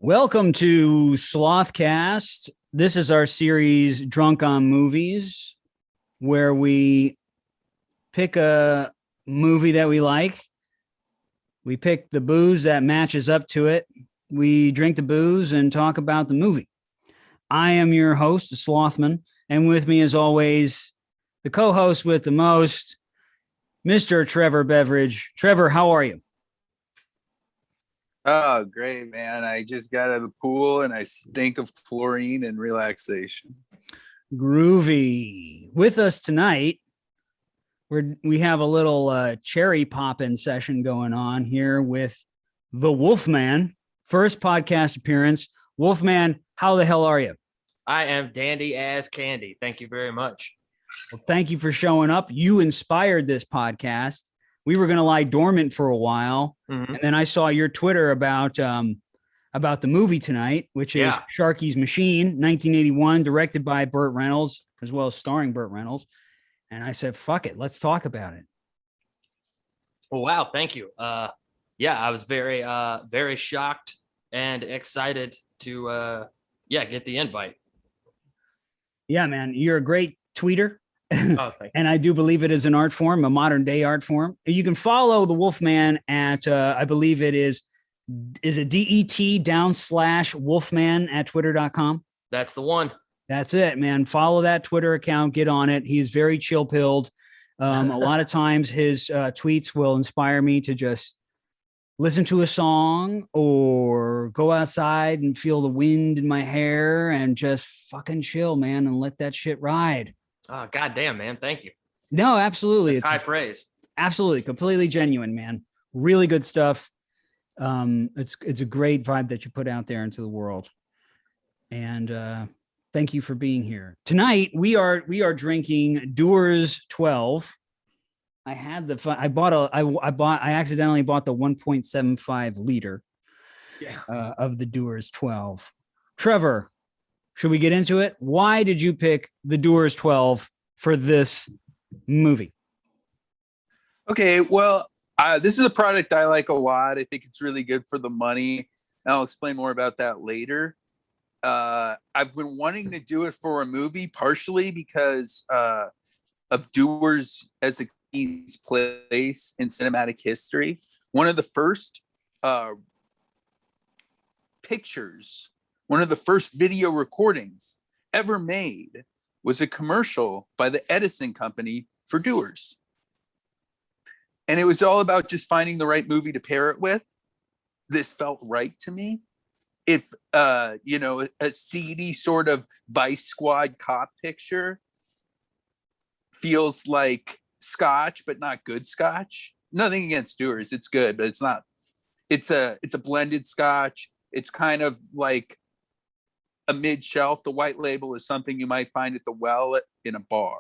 Welcome to Slothcast. This is our series, Drunk on Movies, where we pick a movie that we like. We pick the booze that matches up to it. We drink the booze and talk about the movie. I am your host, Slothman, and with me, as always, the co-host with the most, Mr. Trevor Beveridge. Trevor, how are you? Oh, great, man. I just got out of the pool and I stink of chlorine and relaxation. Groovy. With us tonight, we have a little cherry popping session going on here with the Wolfman. First podcast appearance. Wolfman, how the hell are you? I am dandy as candy. Thank you very much. Well, thank you for showing up. You inspired this podcast. We were going to lie dormant for a while, and then I saw your Twitter about the movie tonight, which is Sharky's Machine, 1981, directed by Burt Reynolds, as well as starring Burt Reynolds. And I said, "Fuck it, let's talk about it." Oh, wow, thank you. I was very shocked and excited to get the invite. Yeah, man, you're a great tweeter. Oh, thank you. And I do believe it is an art form, a modern day art form. You can follow the Wolfman at, I believe it is it DET/Wolfman at twitter.com? That's the one. That's it, man. Follow that Twitter account, get on it. He's very chill pilled. A lot of times his tweets will inspire me to just listen to a song or go outside and feel the wind in my hair and just fucking chill, man, and let that shit ride. Oh, goddamn, man. Thank you. No, absolutely. It's high praise. Absolutely. Completely genuine, man. Really good stuff. It's a great vibe that you put out there into the world. And thank you for being here. Tonight, we are drinking Dewars 12. I accidentally bought the 1.75 liter of the Dewars 12. Trevor, should we get into it? Why did you pick the Dewars 12 for this movie? Okay, well, this is a product I like a lot. I think it's really good for the money. And I'll explain more about that later. I've been wanting to do it for a movie, partially because of Dewars as a key place in cinematic history. One of the first pictures, one of the first video recordings ever made was a commercial by the Edison Company for Dewars. And it was all about just finding the right movie to pair it with. This felt right to me. If, a seedy sort of Vice Squad cop picture feels like scotch, but not good scotch. Nothing against Dewars. It's good, but it's not. It's a blended scotch. It's kind of like a mid-shelf. The white label is something you might find at the well in a bar.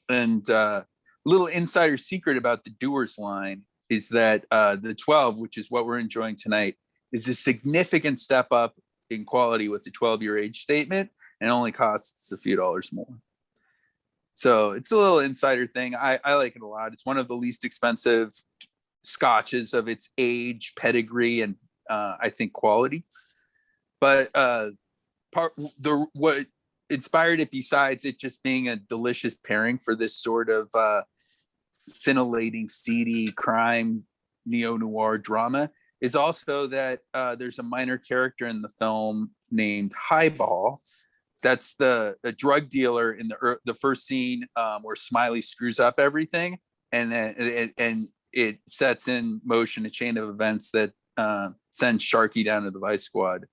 And a little insider secret about the Dewars line is that the 12, which is what we're enjoying tonight, is a significant step up in quality with the 12-year age statement, and only costs a few dollars more. So it's a little insider thing. I like it a lot. It's one of the least expensive scotches of its age, pedigree, and I think quality. But what inspired it, besides it just being a delicious pairing for this sort of scintillating, seedy crime neo-noir drama, is also that there's a minor character in the film named Highball. That's the drug dealer in the first scene where Smiley screws up everything, and then it sets in motion a chain of events that sends Sharky down to the Vice Squad.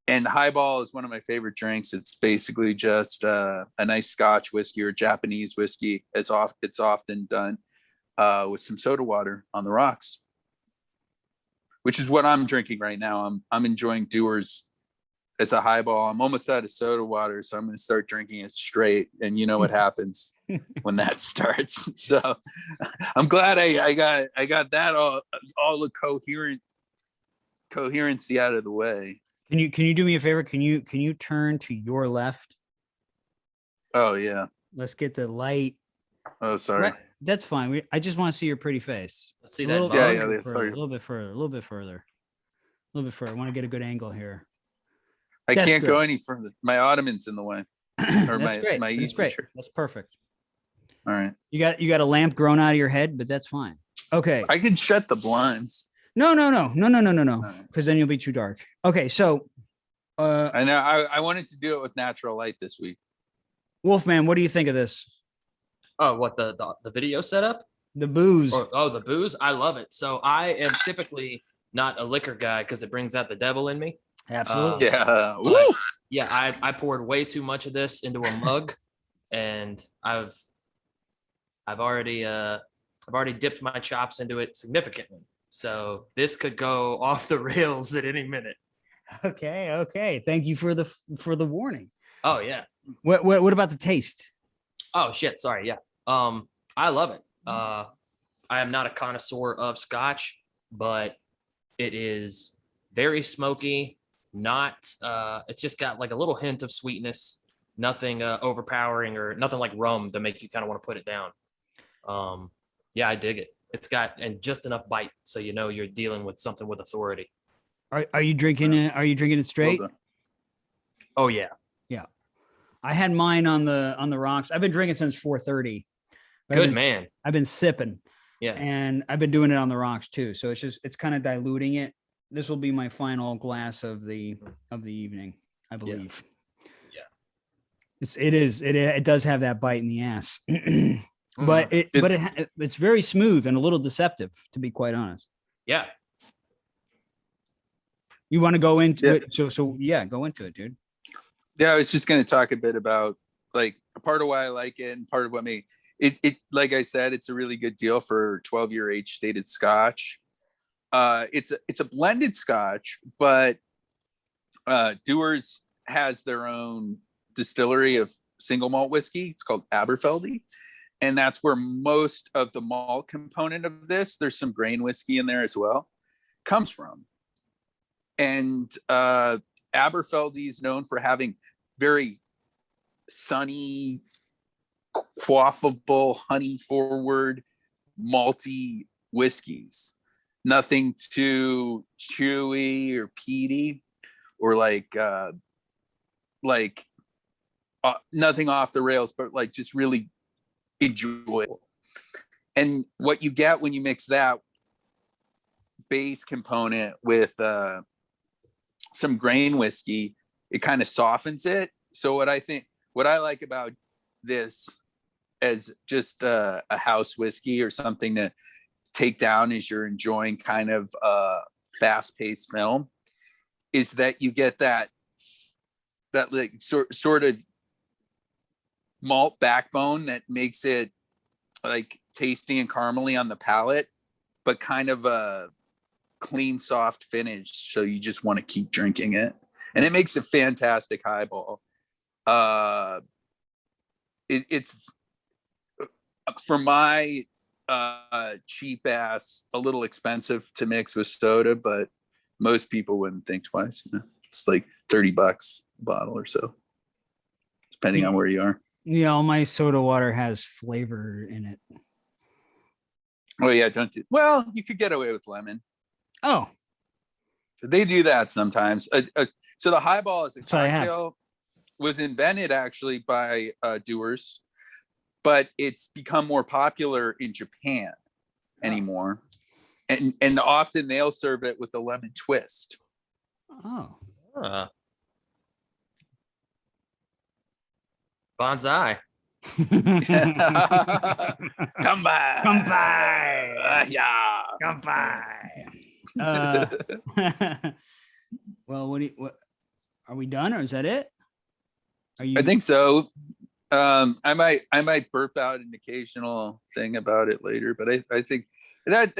And Highball is one of my favorite drinks. It's basically just a nice Scotch whiskey or Japanese whiskey, as it's often done, with some soda water on the rocks, which is what I'm drinking right now. I'm enjoying Dewars as a highball. I'm almost out of soda water, so I'm going to start drinking it straight. And you know what happens when that starts. So I'm glad I got that all the coherency out of the way. Can you do me a favor? Can you turn to your left? Oh yeah. Let's get the light. Oh, sorry. That's fine. I just want to see your pretty face. Let's see a that. Little, yeah, sorry. A little bit further. A little bit further. I want to get a good angle here. I That's can't good. go any further. My ottoman's in the way. Or That's great. my That's easy great. chair. That's perfect. All right. You got a lamp growing out of your head, but that's fine. Okay. I can shut the blinds. No. right. Because then you'll be too dark. Okay, so I know. I wanted to do it with natural light this week. Wolfman, what do you think of this? Oh, what the video setup? The booze. The booze. I love it. So I am typically not a liquor guy because it brings out the devil in me. Absolutely. Yeah. But, Woo! yeah, I poured way too much of this into a mug, and I've already dipped my chops into it significantly. So this could go off the rails at any minute. Okay. Thank you for the warning. Oh yeah. What about the taste? Oh shit. Sorry. Yeah. I love it. I am not a connoisseur of Scotch, but it is very smoky. Not. It's just got like a little hint of sweetness. Nothing overpowering or nothing like rum to make you kind of want to put it down. Yeah, I dig it. It's got and just enough bite so you know you're dealing with something with authority. Are you drinking it? Are you drinking it straight? Well done. Oh yeah. I had mine on the rocks. I've been drinking since 4:30. Good man. I've been sipping. Yeah. And I've been doing it on the rocks too. So it's kind of diluting it. This will be my final glass of the evening, I believe. Yeah. It does have that bite in the ass. But it's very smooth and a little deceptive, to be quite honest. Yeah. You want to go into it? So yeah, go into it, dude. Yeah, I was just going to talk a bit about like a part of why I like it and part of what made it. Like I said, it's a really good deal for 12-year age stated Scotch. It's a blended Scotch, but Dewars has their own distillery of single malt whiskey. It's called Aberfeldy. And that's where most of the malt component of this, there's some grain whiskey in there as well, comes from. And Aberfeldy is known for having very sunny, quaffable, honey forward, malty whiskeys. Nothing too chewy or peaty or nothing off the rails, but like just really enjoyable. And what you get when you mix that base component with some grain whiskey, it kind of softens it. So what I like about this as just a house whiskey or something to take down as you're enjoying kind of a fast-paced film is that you get that like sort of malt backbone that makes it like tasty and caramely on the palate, but kind of a clean, soft finish. So you just want to keep drinking it. And it makes a fantastic highball. It's for my cheap ass, a little expensive to mix with soda, but most people wouldn't think twice. It's like $30 a bottle or so, depending on where you are. Yeah, all my soda water has flavor in it. Oh yeah, well, you could get away with lemon. Oh, they do that sometimes. So the highball as a Sorry, cocktail was invented actually by Dewars, but it's become more popular in Japan anymore. And often they'll serve it with a lemon twist. Oh. Bonsai. Come by. Come by. Yeah. Come by. Well, what are we done or is that it? I think so. I might burp out an occasional thing about it later, but I think that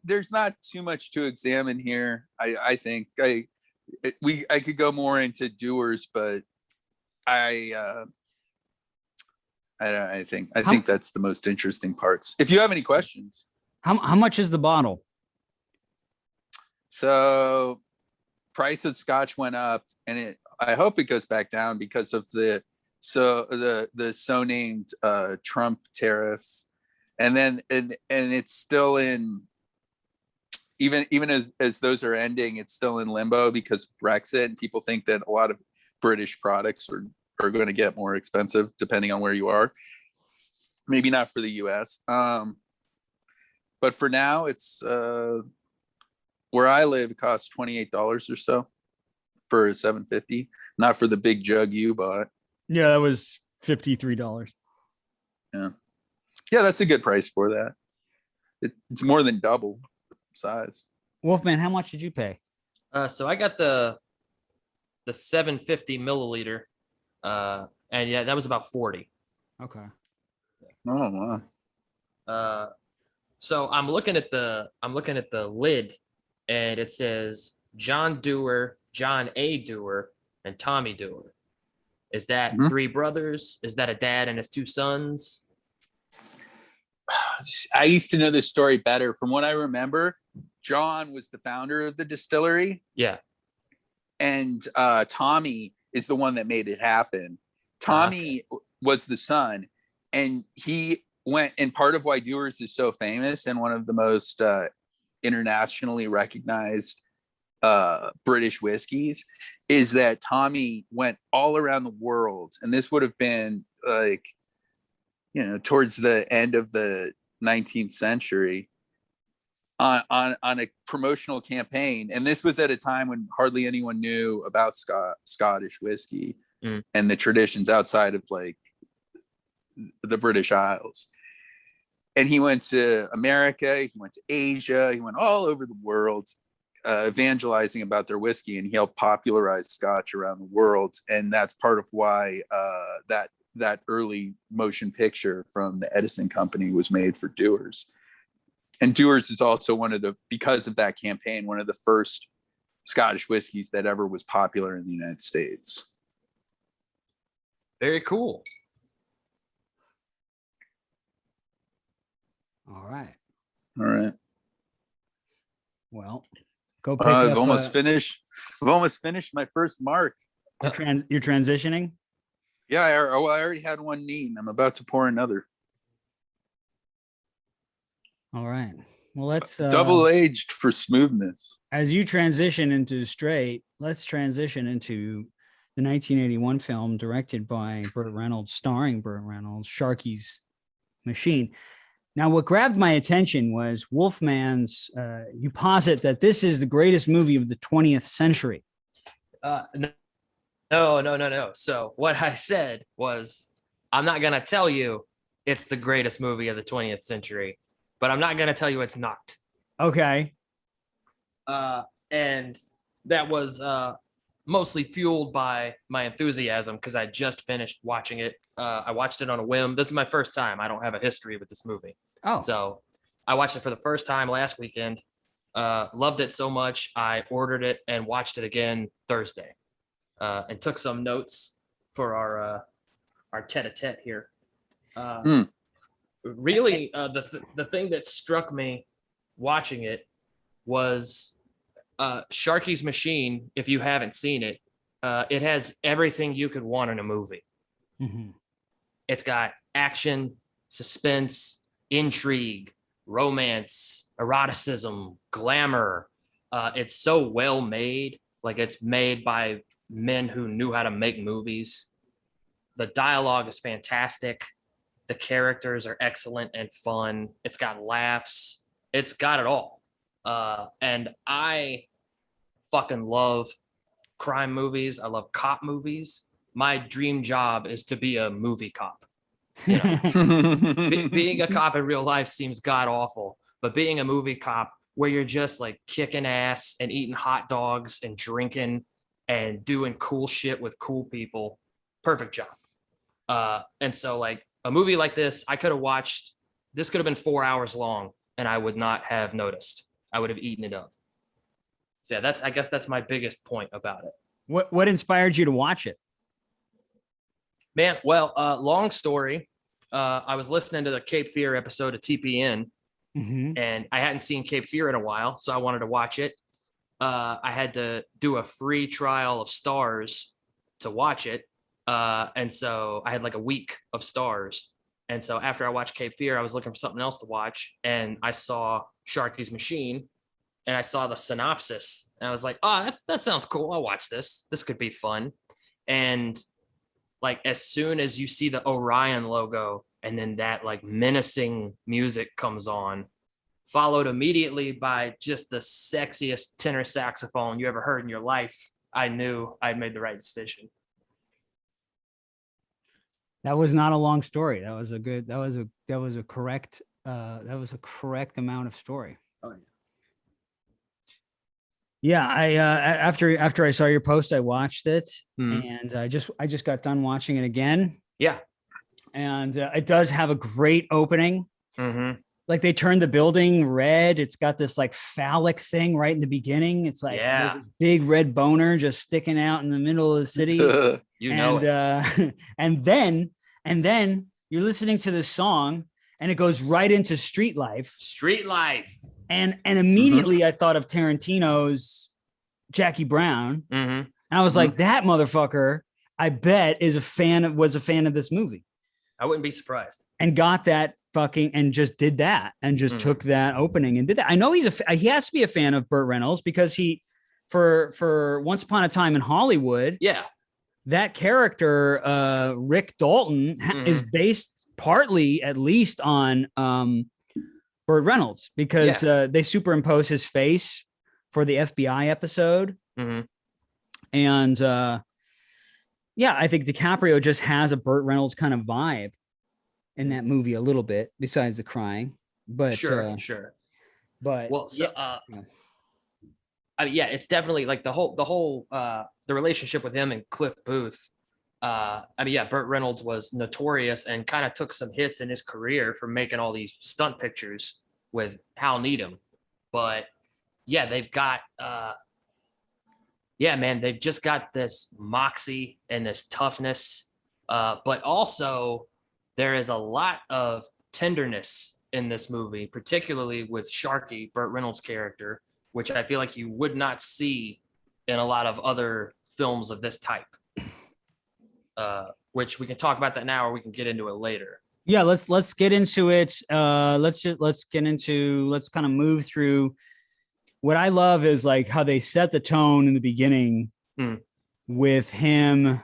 there's not too much to examine here. I think I could go more into Dewars, but I think that's the most interesting parts. If you have any questions. How much is the bottle? So price of Scotch went up, and I hope it goes back down because of the so named Trump tariffs, and then and it's still in even as those are ending, it's still in limbo because of Brexit, and people think that a lot of British products are going to get more expensive depending on where you are. Maybe not for the US. But for now, it's where I live, it costs $28 or so for a 750, not for the big jug you bought. Yeah, that was $53. Yeah, that's a good price for that. It's more than double size. Wolfman, how much did you pay? So I got the 750 milliliter, and yeah, that was about 40. Okay. Oh wow. So I'm looking at the lid, and it says John Dewar, John A. Dewar, and Tommy Dewar. Is that three brothers? Is that a dad and his two sons? I used to know this story better. From what I remember, John was the founder of the distillery. Yeah. And Tommy is the one that made it happen. Tommy was the son, and he went, and part of why Dewars is so famous and one of the most internationally recognized British whiskeys is that Tommy went all around the world. And this would have been like, towards the end of the 19th century on a promotional campaign. And this was at a time when hardly anyone knew about Scottish whiskey and the traditions outside of like the British Isles. And he went to America, he went to Asia, he went all over the world, evangelizing about their whiskey, and he helped popularize Scotch around the world. And that's part of why that early motion picture from the Edison Company was made for Dewars. And Dewars is also because of that campaign, one of the first Scottish whiskeys that ever was popular in the United States. Very cool. All right. All right. Well, go pick I've up. almost finished my first mark. You're transitioning? Yeah, I already had one neat. I'm about to pour another. All right. Well, let's Double aged for smoothness. As you transition into straight, let's transition into the 1981 film directed by Burt Reynolds, starring Burt Reynolds, Sharky's Machine. Now, what grabbed my attention was Wolfman's, you posit that this is the greatest movie of the 20th century. No. So what I said was, I'm not going to tell you it's the greatest movie of the 20th century, but I'm not going to tell you it's not. Okay. And that was mostly fueled by my enthusiasm because I just finished watching it. I watched it on a whim. This is my first time. I don't have a history with this movie. Oh. So I watched it for the first time last weekend. Loved it so much. I ordered it and watched it again Thursday. And took some notes for our tete-a-tete here. Really, the thing that struck me watching it was Sharky's Machine. If you haven't seen it, it has everything you could want in a movie. Mm-hmm. It's got action, suspense, intrigue, romance, eroticism, glamour. It's so well made. Like, it's made by men who knew how to make movies. The dialogue is fantastic. The characters are excellent and fun. It's got laughs. It's got it all. And I fucking love crime movies. I love cop movies. My dream job is to be a movie cop. You know, being a cop in real life seems god awful, but being a movie cop where you're just like kicking ass and eating hot dogs and drinking and doing cool shit with cool people, perfect job. And so like a movie like this, I could have watched, this could have been 4 hours long and I would not have noticed. I would have eaten it up. So yeah, I guess that's my biggest point about it. What inspired you to watch it? Man, well, long story. I was listening to the Cape Fear episode of TPN, and I hadn't seen Cape Fear in a while, so I wanted to watch it. I had to do a free trial of Stars to watch it, and so I had like a week of Stars. And so after I watched Cape Fear, I was looking for something else to watch, and I saw Sharky's Machine, and I saw the synopsis, and I was like, oh, that sounds cool. I'll watch this. This could be fun. And like as soon as you see the Orion logo and then that like menacing music comes on, followed immediately by just the sexiest tenor saxophone you ever heard in your life, I knew I'd made the right decision. That was not a long story. That was a correct amount of story. Oh, yeah. Yeah, I after I saw your post, I watched it, Mhm. and I just got done watching it again. Yeah. And it does have a great opening. Mm-hmm. Like they turned the building red. It's got this like phallic thing right in the beginning. It's like Yeah. this big red boner just sticking out in the middle of the city. You know it. And then you're listening to this song, and it goes right into Street Life. Street Life. And immediately I thought of Tarantino's Jackie Brown. Mm-hmm. And I was like, that motherfucker, I bet was a fan of this movie. I wouldn't be surprised. And got that and just did that and just took that opening and did that. I know he has to be a fan of Burt Reynolds because for Once Upon a Time in Hollywood. Yeah. That character, Rick Dalton, is based partly at least on Burt Reynolds because they superimpose his face for the FBI episode. Mm-hmm. And I think DiCaprio just has a Burt Reynolds kind of vibe in that movie a little bit, besides the crying. But sure. But well, so I mean, yeah, it's definitely like the whole the relationship with him and Cliff Booth. I mean, yeah, Burt Reynolds was notorious and kind of took some hits in his career for making all these stunt pictures with Hal Needham. But yeah, they've got they've just got this moxie and this toughness. But also there is a lot of tenderness in this movie, particularly with Sharky, Burt Reynolds' character, which I feel like you would not see in a lot of other films of this type. Which we can talk about that now, or we can get into it later. Yeah, let's get into it. Let's kind of move through. What I love is like how they set the tone in the beginning with him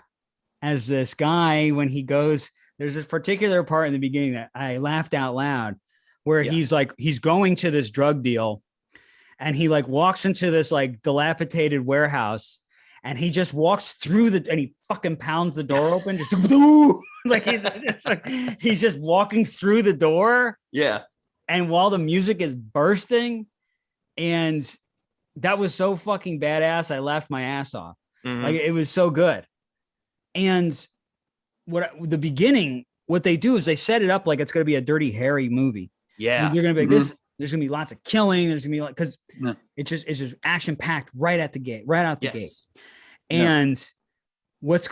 as this guy when he goes. There's this particular part in the beginning that I laughed out loud, where he's going to this drug deal, and he like walks into this like dilapidated warehouse. And he just walks through and he fucking pounds the door open. Just like he's just walking through the door. Yeah. And while the music is bursting, and that was so fucking badass. I laughed my ass off. Mm-hmm. Like it was so good. And the beginning, what they do is they set it up like it's going to be a Dirty Harry movie. Yeah. You're going to be like this. There's going to be lots of killing. There's going to be like, because it's just action packed right out the gate. And what's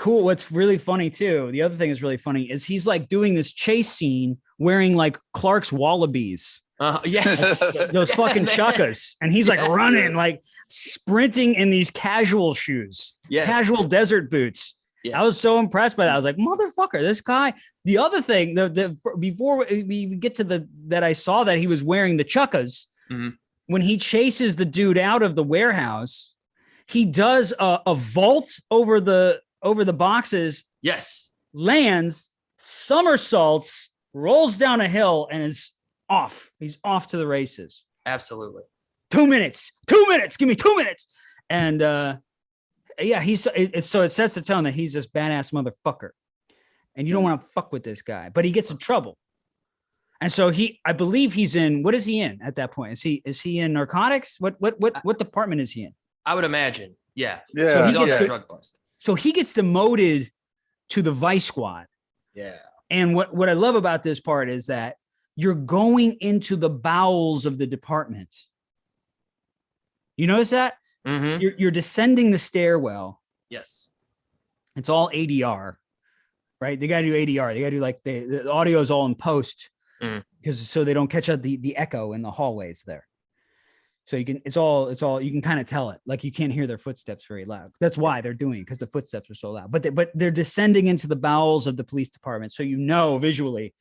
really funny too, the other thing is really funny is he's like doing this chase scene wearing like Clark's Wallabies. Those fucking chukkas. And he's like running, like sprinting in these casual shoes, casual desert boots. Yeah. I was so impressed by that. I was like, motherfucker, this guy. The other thing, before we get to that I saw that he was wearing the chukkas, when he chases the dude out of the warehouse, he does a vault over the boxes. Yes. Lands, somersaults, rolls down a hill, and is off. He's off to the races. Absolutely. 2 minutes. 2 minutes. Give me 2 minutes. And it sets the tone that he's this badass motherfucker, and you don't want to fuck with this guy, but he gets in trouble. And so I believe he's in. What is he in at that point? Is he in narcotics? What department is he in? I would imagine. Yeah. So he's on the drug bust. So he gets demoted to the Vice Squad. Yeah. And what I love about this part is that you're going into the bowels of the department. You notice that? Mm-hmm. You're descending the stairwell. Yes. It's all ADR, right? They got to do ADR. They got to do like the audio is all in post because so they don't catch out the echo in the hallways there. So you can you can kind of tell it, like you can't hear their footsteps very loud. That's why they're doing it, because the footsteps are so loud. But they're descending into the bowels of the police department, so you know visually,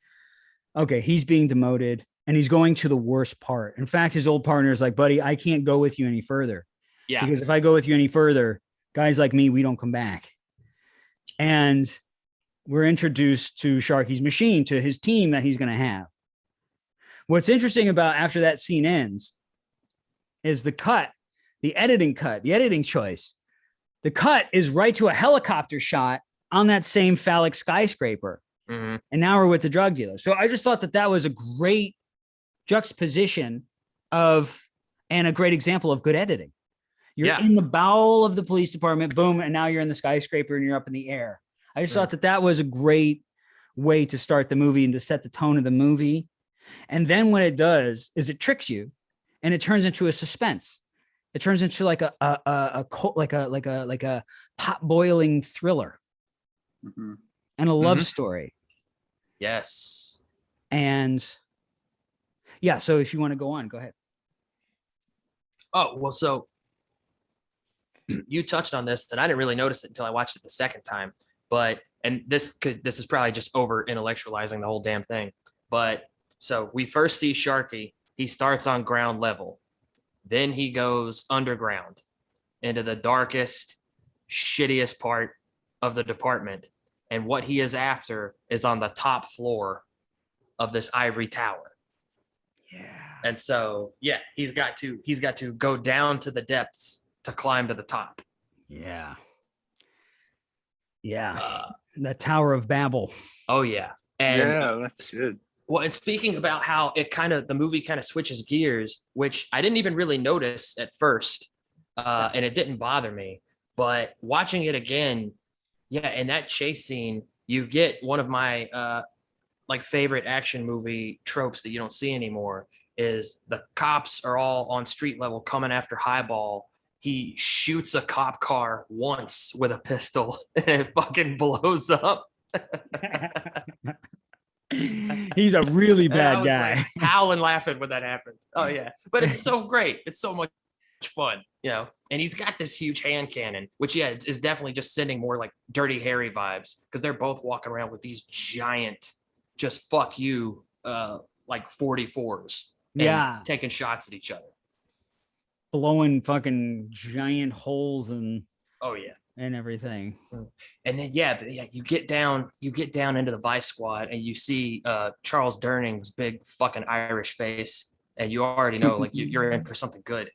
okay, he's being demoted. and he's going to the worst part. In fact, his old partner is like, buddy, I can't go with you any further. Yeah. Because if I go with you any further, guys like me, we don't come back. And we're introduced to Sharky's machine, to his team that he's going to have. What's interesting about after that scene ends is the cut, the editing choice. The cut is right to a helicopter shot on that same phallic skyscraper. Mhm. And now we're with the drug dealer. So I just thought that was a great juxtaposition and a great example of good editing. You're in the bowel of the police department, boom, and now you're in the skyscraper and you're up in the air. I just thought that was a great way to start the movie and to set the tone of the movie. And then what it does is it tricks you, and it turns into a suspense. It turns into like a pot boiling thriller and a love story. Yes. And yeah, so if you want to go on, go ahead. Oh, well, so you touched on this, and I didn't really notice it until I watched it the second time. But, and this is probably just over intellectualizing the whole damn thing. But so we first see Sharky. He starts on ground level. Then he goes underground into the darkest, shittiest part of the department. And what he is after is on the top floor of this ivory tower. Yeah. And so, yeah, he's got to go down to the depths to climb to the top. Yeah. Yeah. The Tower of Babel. Oh yeah. And yeah, that's good. well, and speaking about how the movie kind of switches gears, which I didn't even really notice at first, and it didn't bother me, but watching it again, yeah, in that chase scene, you get one of my like favorite action movie tropes that you don't see anymore, is the cops are all on street level coming after Highball. He shoots a cop car once with a pistol and it fucking blows up. He's a really bad guy. Like howling laughing when that happened. Oh yeah. But it's so great. It's so much fun, you know. And he's got this huge hand cannon, which is definitely just sending more like Dirty Harry vibes, because they're both walking around with these giant just fuck you like 44s. Yeah. Taking shots at each other. Blowing fucking giant holes and oh yeah. And everything. And then you get down into the Vice Squad and you see Charles Durning's big fucking Irish face, and you already know like you're in for something good.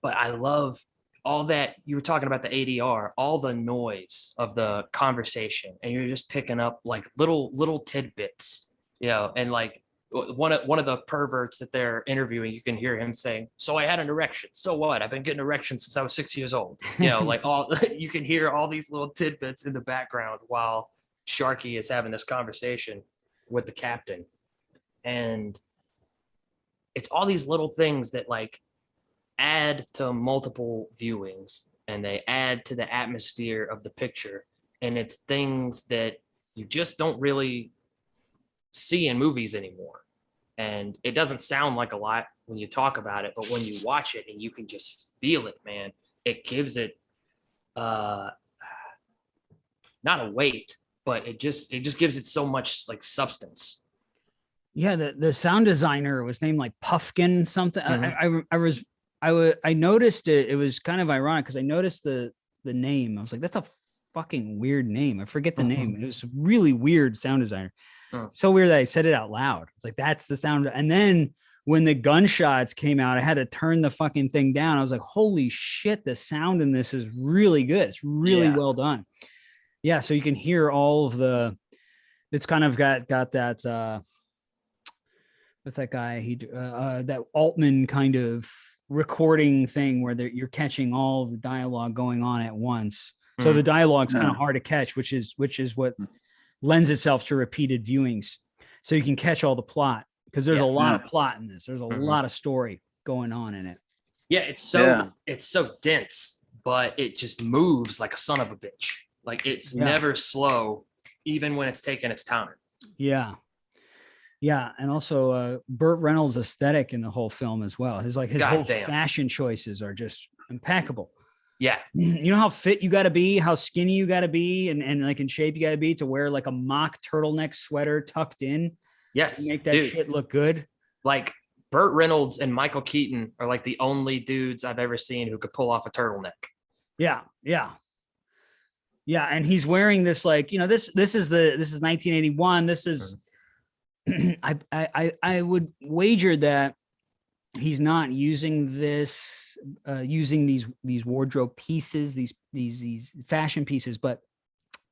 But I love all that you were talking about, the ADR, all the noise of the conversation, and you're just picking up like little tidbits, you know, and like one of the perverts that they're interviewing, you can hear him saying, "So I had an erection. So what? I've been getting erections since I was 6 years old." You know, like all you can hear all these little tidbits in the background while Sharky is having this conversation with the captain. And it's all these little things that like add to multiple viewings, and they add to the atmosphere of the picture. And it's things that you just don't really see in movies anymore. And it doesn't sound like a lot when you talk about it, but when you watch it and you can just feel it, man, it gives it not a weight, but it just gives it so much like substance. Yeah, the sound designer was named like Puffkin something. I noticed it. It was kind of ironic because I noticed the name. I was like, that's a fucking weird name. I forget the name. It was a really weird sound designer. So weird that I said it out loud. It's like, that's the sound. And then when the gunshots came out, I had to turn the fucking thing down. I was like, holy shit, the sound in this is really good. It's really well done. Yeah. So you can hear all of it's kind of got that, what's that guy? That Altman kind of recording thing where you're catching all of the dialogue going on at once. So the dialogue's kind of hard to catch, which is what lends itself to repeated viewings. So you can catch all the plot, because there's a lot of plot in this. There's a lot of story going on in it. Yeah, it's so dense, but it just moves like a son of a bitch. Like it's never slow, even when it's taking its time. Yeah. Yeah, and also Burt Reynolds' aesthetic in the whole film as well. His whole fashion choices are just impeccable. Yeah. You know how fit you got to be, how skinny you got to be, and like in shape you got to be to wear like a mock turtleneck sweater tucked in. Yes. Make that shit look good. Like Burt Reynolds and Michael Keaton are like the only dudes I've ever seen who could pull off a turtleneck. Yeah, yeah. Yeah, and he's wearing this like, this is 1981. This is I would wager that he's not using this using these wardrobe pieces, these fashion pieces, but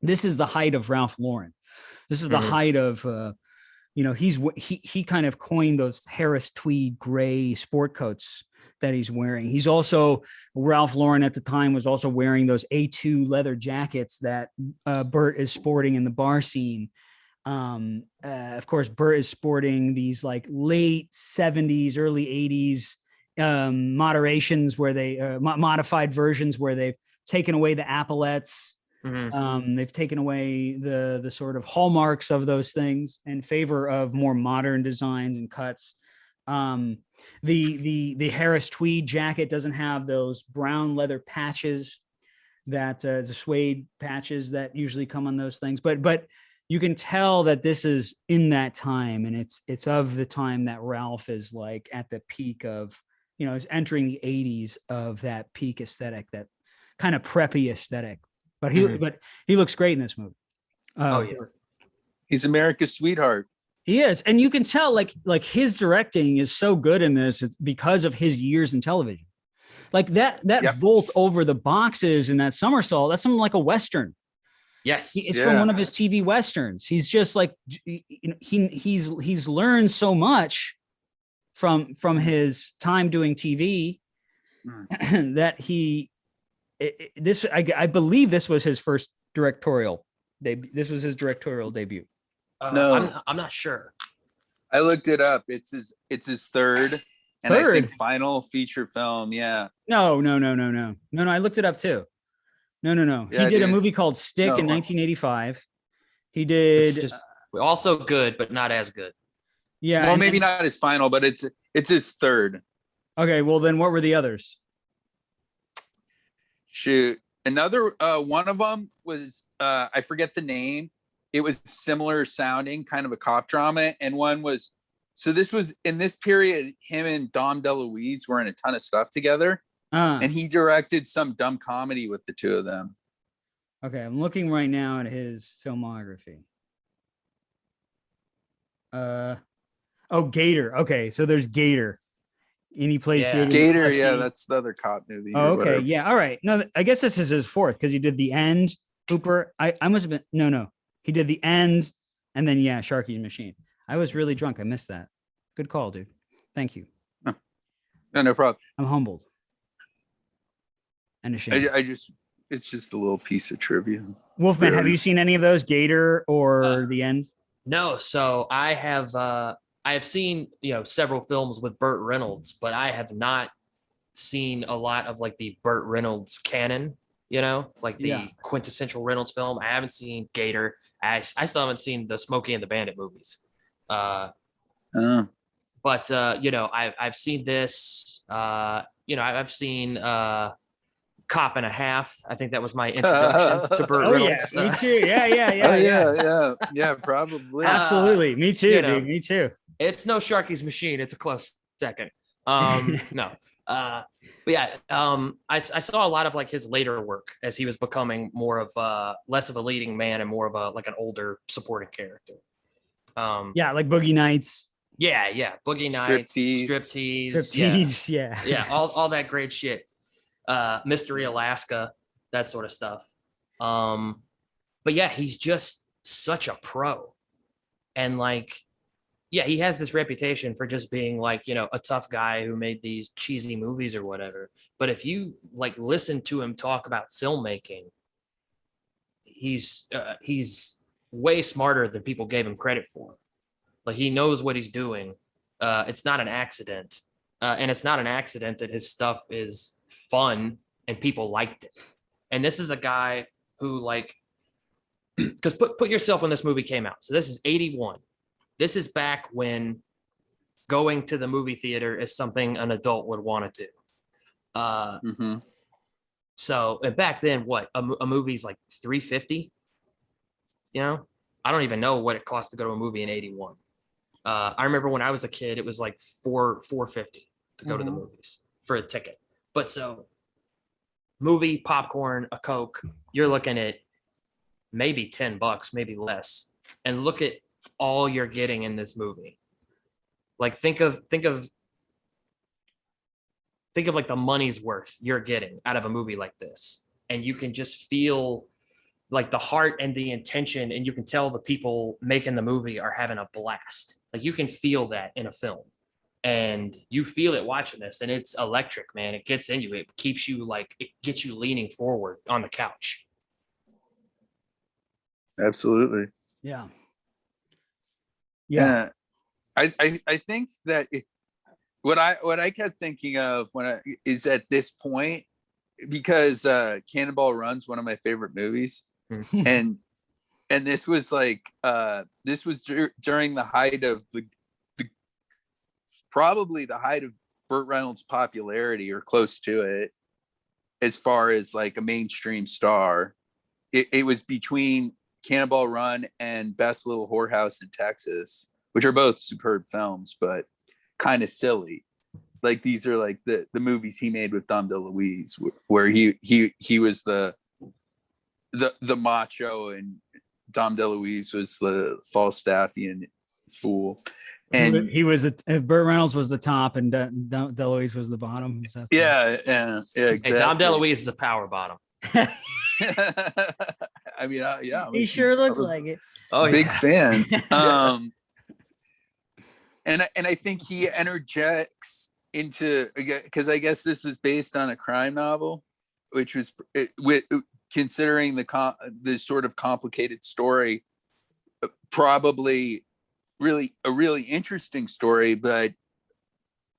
this is the height of Ralph Lauren. This is the height of he kind of coined those Harris tweed gray sport coats that he's wearing. He's also, Ralph Lauren at the time was also wearing those A2 leather jackets that Burt is sporting in the bar scene. Of course, Burt is sporting these like late 70s, early 80s moderations where they modified versions where they've taken away the epaulettes. They've taken away the sort of hallmarks of those things in favor of more modern designs and cuts. The Harris tweed jacket doesn't have those brown leather patches that the suede patches that usually come on those things, but you can tell that this is in that time, and it's of the time that Ralph is like at the peak of, is entering the 80s of that peak aesthetic, that kind of preppy aesthetic. But he looks great in this movie. He's America's sweetheart. He is, and you can tell like his directing is so good in this. It's because of his years in television. Like that vault over the boxes and that somersault. That's something like a Western. Yes, it's from one of his TV Westerns. He's just like he's learned so much from his time doing TV that I believe this was his first directorial debut. This was his directorial debut. No, I'm not sure. I looked it up. It's his third and I think final feature film. Yeah. No. I looked it up too. No. Yeah, he did a movie called Stick in 1985. He did just also good, but not as good. Yeah. Well, maybe not his final, but it's his third. Okay. Well, then what were the others? Shoot. Another one of them was I forget the name. It was similar sounding, kind of a cop drama. And one was, so this was in this period, him and Dom DeLuise were in a ton of stuff together. And he directed some dumb comedy with the two of them. Okay, I'm looking right now at his filmography. Gator. Okay, so there's Gator. And he plays Gator. Gator, yeah, that's the other cop movie. Oh, okay, yeah, all right. No, I guess this is his fourth because he did The End, Hooper. I must have been, no. He did The End, and then, Sharky's Machine. I was really drunk. I missed that. Good call, dude. Thank you. No problem. I'm humbled. And ashamed. It's just a little piece of trivia. Wolfman, have you seen any of those, Gator or The End? No, so I have seen, several films with Burt Reynolds, but I have not seen a lot of like the Burt Reynolds canon, like the quintessential Reynolds film. I haven't seen Gator. I still haven't seen the Smokey and the Bandit movies. But I've seen this. I've seen Cop and a Half. I think that was my introduction to Burt Reynolds. Yeah, me too. Yeah, probably. Absolutely, me too, dude. Me too. It's no Sharky's Machine. It's a close second. No. I saw a lot of like his later work as he was becoming more of less of a leading man and more of an older supporting character. Like Boogie Nights. Yeah. Boogie Nights, Striptease. Yeah. All that great shit. Mystery Alaska, that sort of stuff. But yeah, he's just such a pro. And he has this reputation for just being a tough guy who made these cheesy movies or whatever. But if you listen to him talk about filmmaking, he's way smarter than people gave him credit for. He knows what he's doing. It's not an accident. And it's not an accident that his stuff is fun and people liked it. And this is a guy who because put yourself when this movie came out. So this is 81. This is back when going to the movie theater is something an adult would want to do. So back then, what a movie's like $350. I don't even know what it cost to go to a movie in 81. I remember when I was a kid, it was like $4.50 to go to the Mhm. movies for a ticket. But so movie, popcorn, a Coke, you're looking at maybe $10, maybe less. And look at all you're getting in this movie. Like think of like the money's worth you're getting out of a movie like this. And you can just feel like the heart and the intention, and you can tell the people making the movie are having a blast. Like you can feel that in a film, and you feel it watching this, and it's electric, man. It gets in you. It keeps you like, it gets you leaning forward on the couch. Absolutely. Yeah. Yeah. I think that what I kept thinking of is at this point, because Cannonball Run's one of my favorite movies, and this was like this was during the height of the probably the height of Burt Reynolds' popularity, or close to it, as far as like a mainstream star. It was between Cannonball Run and Best Little Whorehouse in Texas, which are both superb films, but kind of silly. Like these are like the movies he made with Dom DeLuise, where he was the macho, and Dom DeLuise was the Falstaffian fool. And he was Burt Reynolds was the top, and DeLuise was the bottom. Yeah, exactly. Hey, Dom DeLuise is a power bottom. I mean, yeah, he sure looks like it. Oh, big yeah. fan. And I think he interjects into, because I guess this is based on a crime novel, which was with considering the sort of complicated story, probably a really interesting story. But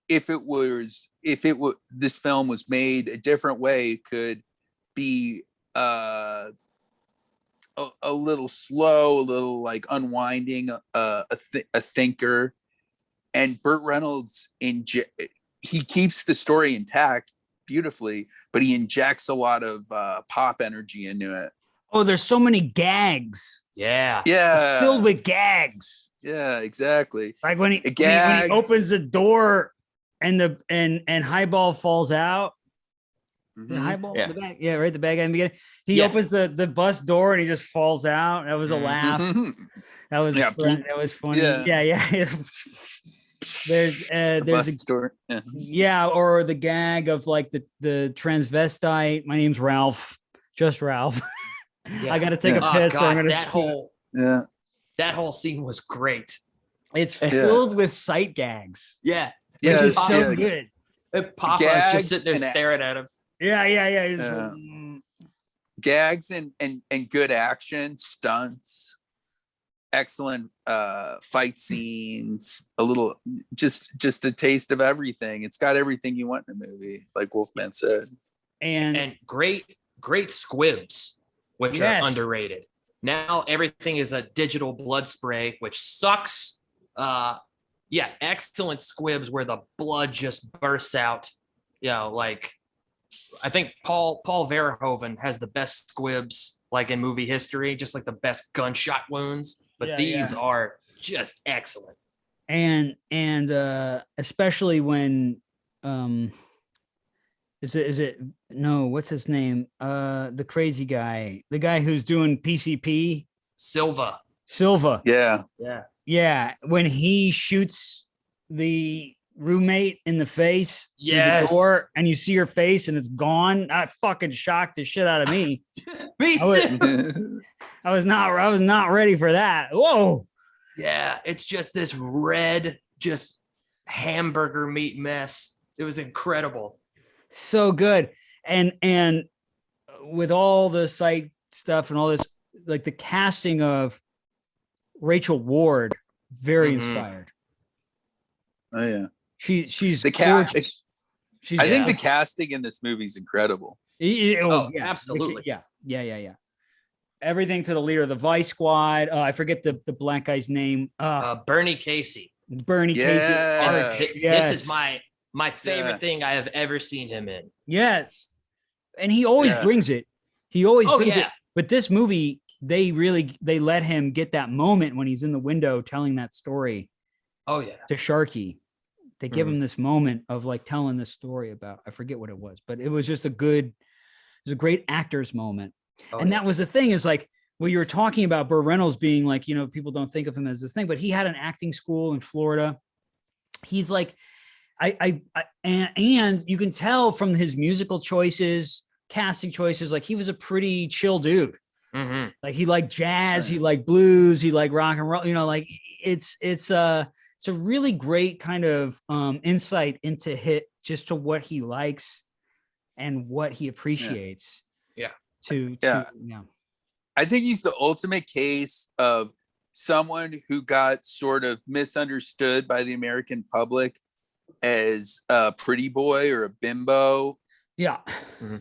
if this film was made a different way, it could be a little slow, a little like unwinding, a thinker. And Burt Reynolds, he keeps the story intact beautifully, but he injects a lot of pop energy into it. Oh, there's so many gags. Yeah. Filled with gags. Yeah, exactly. Like when he opens the door and Highball falls out. The Highball, Yeah. the bag, yeah, right. The bad guy in the beginning. He opens the bus door and he just falls out. That was a laugh. That was that was funny. Yeah. There's a story. Or the gag of like the transvestite. My name's Ralph, just Ralph. I got to take a piss. God, so I'm gonna that whole scene was great. It's filled with sight gags. Yeah, which is so good. And Papa's just sitting there staring at him. Yeah. Gags and good action, stunts, excellent fight scenes, a little just a taste of everything. It's got everything you want in a movie, like Wolfman said. And great squibs, which are underrated. Now everything is a digital blood spray, which sucks. Excellent squibs where the blood just bursts out. Like I think Paul Verhoeven has the best squibs like in movie history, just like the best gunshot wounds. But these are just excellent. And especially when is it what's his name? The crazy guy, the guy who's doing PCP, Silva. Yeah. When he shoots the roommate in the face through the door, and you see her face and it's gone, that fucking shocked the shit out of me. Me too. I was not ready for that. Whoa. Yeah, it's just this red, just hamburger meat mess. It was incredible. So good. And with all the sight stuff and all this, like the casting of Rachel Ward, very inspired. Oh yeah. She's the gorgeous. I think the casting in this movie is incredible. Absolutely. Yeah. Everything to the leader of the Vice Squad. I forget the black guy's name. Bernie Casey. Casey. This is my favorite thing I have ever seen him in. Yes. And he always brings it. He always brings it. But this movie, they let him get that moment when he's in the window telling that story. Oh yeah. to Sharky. They give Mhm. him this moment of like telling this story about, I forget what it was, but it was just it was a great actor's moment. Oh, And yeah. that was the thing, is like, well, you were talking about Burt Reynolds being like, you know, people don't think of him as this thing, but he had an acting school in Florida. He's like, and you can tell from his musical choices, casting choices, like he was a pretty chill dude. Mhm. Like he liked jazz, he liked blues, he liked rock and roll, you know, like it's a really great kind of insight into just to what he likes and what he appreciates. Yeah. To Yeah. yeah. I think he's the ultimate case of someone who got sort of misunderstood by the American public as a pretty boy or a bimbo, Yeah.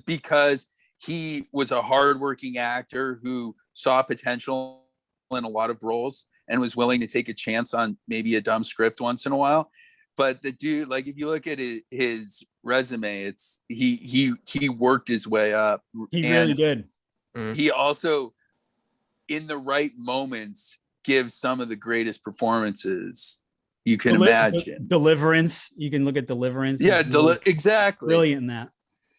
because he was a hardworking actor who saw potential in a lot of roles and was willing to take a chance on maybe a dumb script once in a while. But the dude, like, if you look at his resume, it's he worked his way up. He and really did. he also, in the right moments, gives some of the greatest performances you can imagine. Deliverance. You can look at Deliverance. Yeah, really exactly. brilliant in that.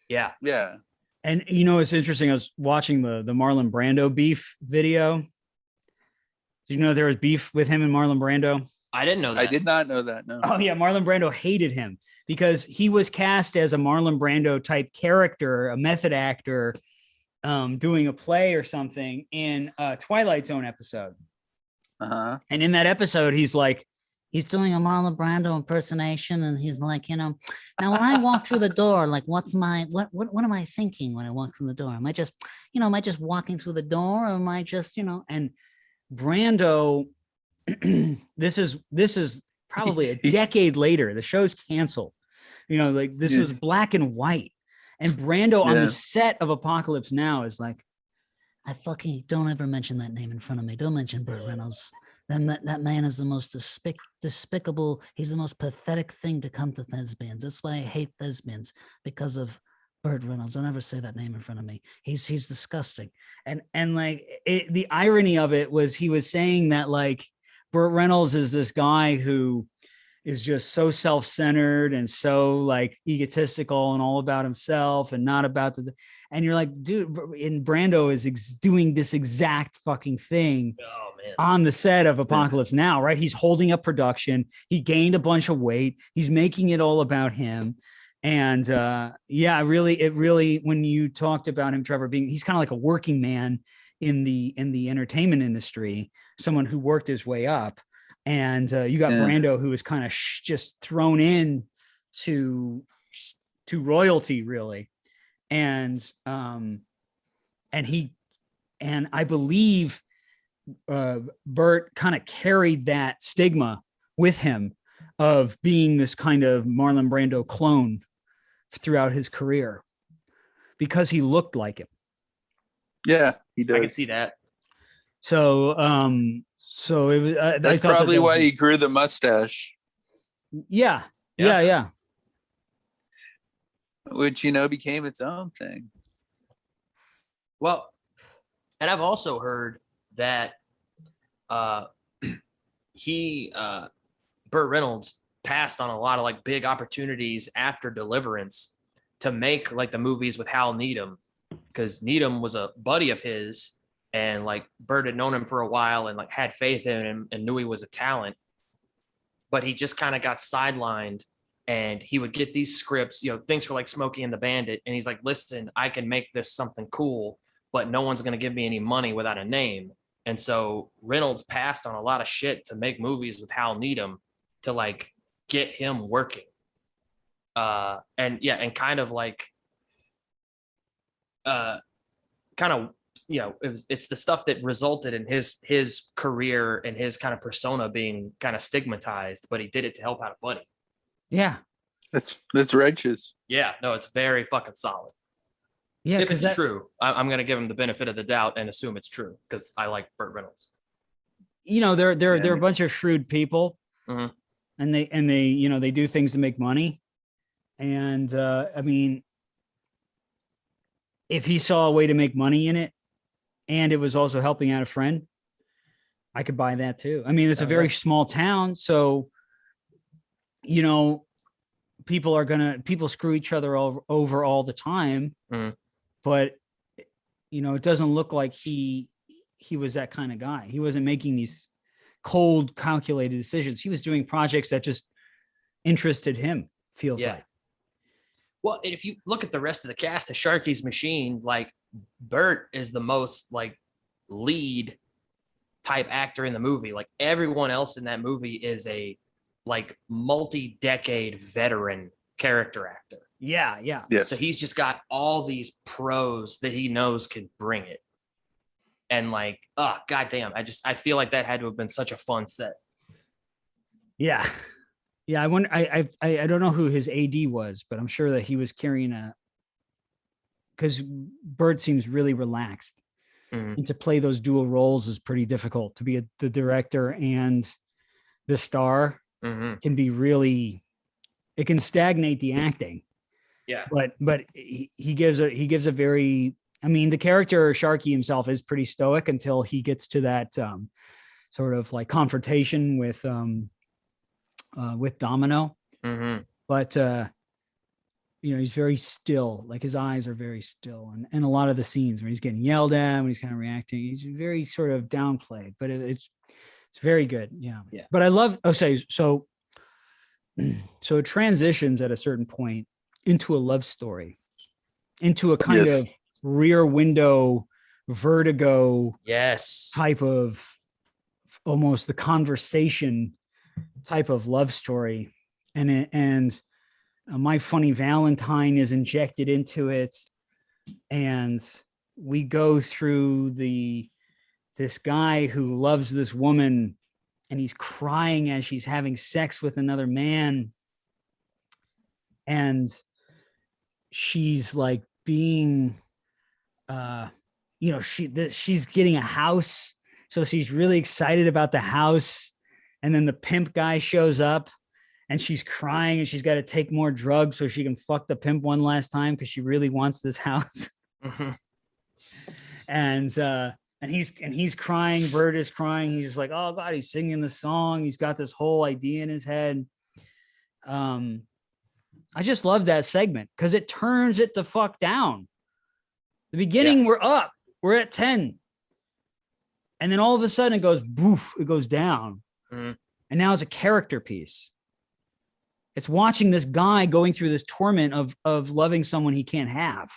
Yeah. Yeah. And you know, it's interesting. I was watching the Marlon Brando beef video. Did you know there was beef with him and Marlon Brando? I didn't know that. I did not know that. No. Oh yeah, Marlon Brando hated him because he was cast as a Marlon Brando type character, a method actor, doing a play or something in a Twilight Zone episode. Uh-huh. And in that episode, he's doing a Marlon Brando impersonation, and he's like, you know, now when I walk through the door, like, what am I thinking when I walk through the door? Am I just walking through the door, or am I just, you know? And Brando, this is probably a decade later. The show's canceled. You know, like this was black and white, and Brando on the set of Apocalypse Now is like, I fucking don't ever mention that name in front of me. Don't mention Burt Reynolds. Then that man is the most despicable. He's the most pathetic thing to come to thespians. That's why I hate thespians, because of Burt Reynolds. Don't ever say that name in front of me. He's disgusting. And like the irony of it was, he was saying that like Burt Reynolds is this guy who is just so self-centered and so like egotistical and all about himself and not about and you're like, dude, and Brando is doing this exact fucking thing on the set of Apocalypse Now, right? He's holding up production. He gained a bunch of weight. He's making it all about him. And it really, when you talked about him, Trevor, he's kind of like a working man in the entertainment industry, someone who worked his way up. And you got Brando, who was kind of just thrown in to royalty, really. And I believe Burt kind of carried that stigma with him of being this kind of Marlon Brando clone throughout his career, because he looked like him. Yeah, he does. I can see that. So it was. That's probably why he grew the mustache. Yeah. Which, you know, became its own thing. Well, and I've also heard that Burt Reynolds passed on a lot of like big opportunities after Deliverance to make like the movies with Hal Needham, because Needham was a buddy of his, and like Burt had known him for a while and like had faith in him and knew he was a talent, but he just kind of got sidelined. And he would get these scripts, you know, things for like Smokey and the Bandit, and he's like, listen, I can make this something cool, but no one's going to give me any money without a name. And so Reynolds passed on a lot of shit to make movies with Hal Needham to like get him working. And kind of like, you know, it's the stuff that resulted in his career and his kind of persona being kind of stigmatized, but he did it to help out a buddy. Yeah. That's righteous. Yeah, no, it's very fucking solid. Yeah, if it's true, I'm going to give him the benefit of the doubt and assume it's true, because I like Burt Reynolds. You know, they're a bunch of shrewd people, mm-hmm. and they you know, they do things to make money. And I mean, if he saw a way to make money in it, and it was also helping out a friend, I could buy that too. I mean, it's a very small town, so you know, people screw each other over all the time, but you know, it doesn't look like he was that kind of guy. He wasn't making these cold, calculated decisions. He was doing projects that just interested him, feels like. Well, and if you look at the rest of the cast of Sharky's Machine, like Bert is the most like lead type actor in the movie. Like everyone else in that movie is a like multi-decade veteran character actor. Yeah. Yes. So he's just got all these pros that he knows can bring it. And like, oh goddamn, I feel like that had to have been such a fun set. Yeah. I wonder. I don't know who his AD was, but I'm sure that he was carrying because Bert seems really relaxed, and to play those dual roles is pretty difficult. To be the director and the star can be really. It can stagnate the acting. Yeah. But he gives a very. I mean, the character Sharky himself is pretty stoic until he gets to that sort of like confrontation with Domino. But you know, he's very still. Like his eyes are very still, and a lot of the scenes where he's getting yelled at, when he's kind of reacting, he's very sort of downplayed. But it's very good. Yeah. But I love. So it transitions at a certain point into a love story, into a kind of Rear Window, Vertigo type of almost the conversation type of love story. And My Funny Valentine is injected into it. And we go through this guy who loves this woman, and he's crying as she's having sex with another man. And she's like being, you know, she's getting a house. So she's really excited about the house. And then the pimp guy shows up and she's crying and she's got to take more drugs so she can fuck the pimp one last time because she really wants this house. And he's crying. Bert is crying. He's just like, oh God, he's singing the song. He's got this whole idea in his head. I just love that segment because it turns it the fuck down. The beginning, we're up. We're at 10. And then all of a sudden it goes boof, it goes down. And now it's a character piece. It's watching this guy going through this torment of loving someone he can't have,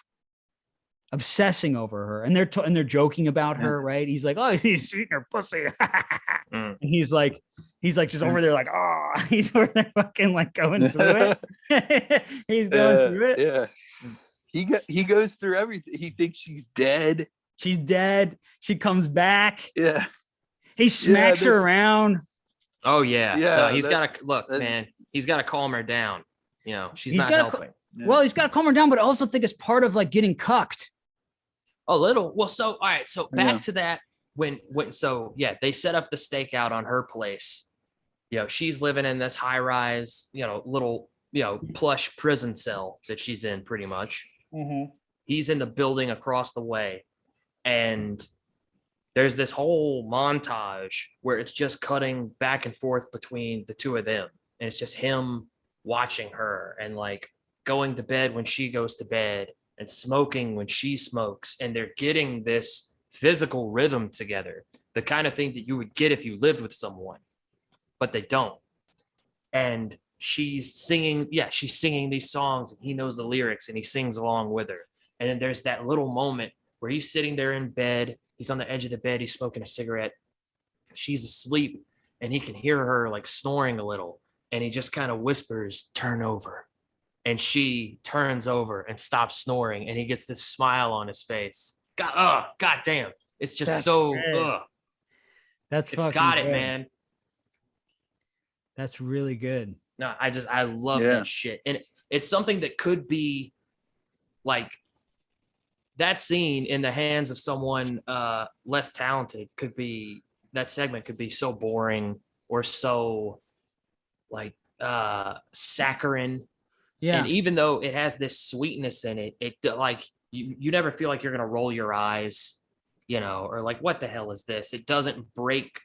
obsessing over her, and they're joking about her, right? He's like, oh, he's eating her pussy. And he's like just over there, like, oh, he's over there fucking like going through it. He's going through it. Yeah. He goes through everything. He thinks she's dead. She's dead. She comes back. Yeah. He smacks her around. Oh yeah. No, he's got to look, man. He's got to calm her down. You know, she's not helping. Well, he's got to calm her down, but I also think it's part of like getting cucked. A little. Well, so all right. So back to that when they set up the stakeout on her place. You know, she's living in this high rise, you know, little, you know, plush prison cell that she's in pretty much. He's in the building across the way. And there's this whole montage where it's just cutting back and forth between the two of them. And it's just him watching her and like going to bed when she goes to bed and smoking when she smokes. And they're getting this physical rhythm together, the kind of thing that you would get if you lived with someone, but they don't. And she's singing these songs and he knows the lyrics and he sings along with her. And then there's that little moment where he's sitting there in bed. He's on the edge of the bed. He's smoking a cigarette. She's asleep and he can hear her like snoring a little. And he just kind of whispers, turn over. And she turns over and stops snoring. And he gets this smile on his face. God damn. It's just That's so, great. It's got good. it, man. That's really good. No, I love that shit. And it's something that could be like, that scene in the hands of someone less talented that segment could be so boring or so like saccharine. Yeah. And even though it has this sweetness in it, it like you never feel like you're gonna roll your eyes, you know, or like, what the hell is this? It doesn't break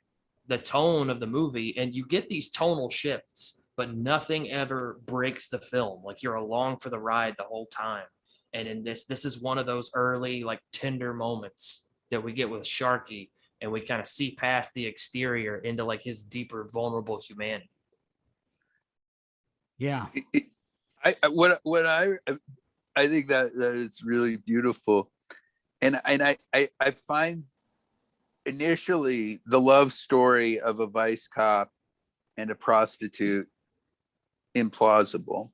the tone of the movie, and you get these tonal shifts but nothing ever breaks the film. Like you're along for the ride the whole time. And in this is one of those early, like tender moments that we get with Sharky, and we kind of see past the exterior into like his deeper, vulnerable humanity. Yeah. I think that is really beautiful, and I find initially the love story of a vice cop and a prostitute implausible,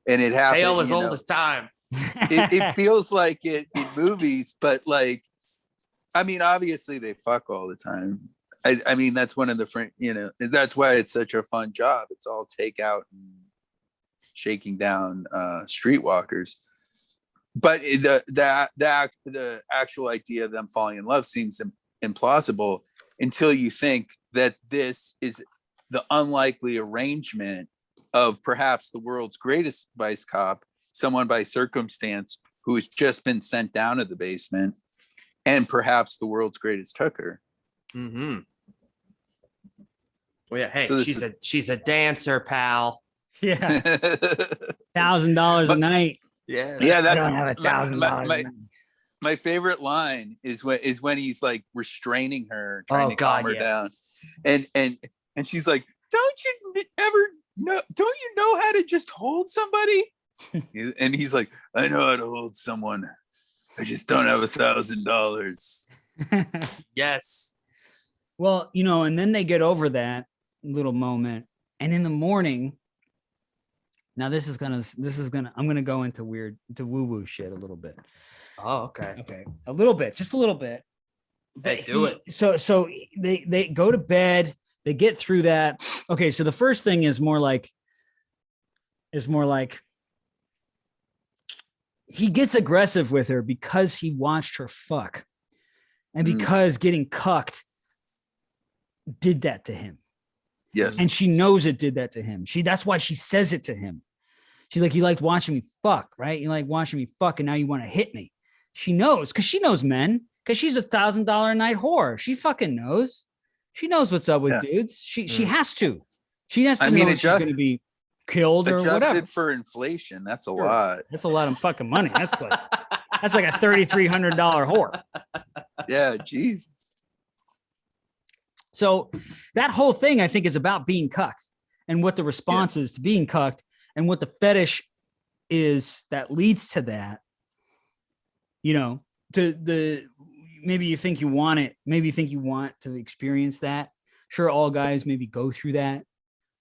and it happened. Tale as old as time. It feels like it in movies, but like, I mean, obviously they fuck all the time. I mean, that's one of the that's why it's such a fun job. It's all takeout and shaking down streetwalkers. But the actual idea of them falling in love seems implausible until you think that this is the unlikely arrangement of perhaps the world's greatest vice cop, someone by circumstance who has just been sent down to the basement, and perhaps the world's greatest hooker. Mm-hmm. Well, yeah. Hey, So she's a dancer, pal. Yeah. $1,000 a night. Yeah. Yeah, that's don't have $1,000. my favorite line is when he's like restraining her, trying to calm her down, and she's like, don't you know how to just hold somebody? And he's like, I know how to hold someone, I just don't have $1,000. Yes. Well, and then they get over that little moment, and in the morning, now this is gonna I'm gonna go into woo-woo shit a little bit. Oh, okay. Okay, just a little bit. Hey, do it. So they go to bed. They get through that. Okay, so the first thing is more like he gets aggressive with her because he watched her fuck, and because getting cucked did that to him. Yes. And she knows it did that to him. That's why she says it to him. She's like, you liked watching me fuck, right? You like watching me fuck, and now you want to hit me. She knows, because she knows men, because she's $1,000 a night whore. She fucking knows. She knows what's up with dudes. She has to. She has to know she's going to be killed or whatever. Adjusted for inflation, that's a lot. That's a lot of fucking money. That's like a $3,300 whore. Yeah, Jesus. So that whole thing, I think, is about being cucked and what the response is to being cucked and what the fetish is that leads to that. Maybe you think you want it. Maybe you think you want to experience that. Sure, all guys maybe go through that.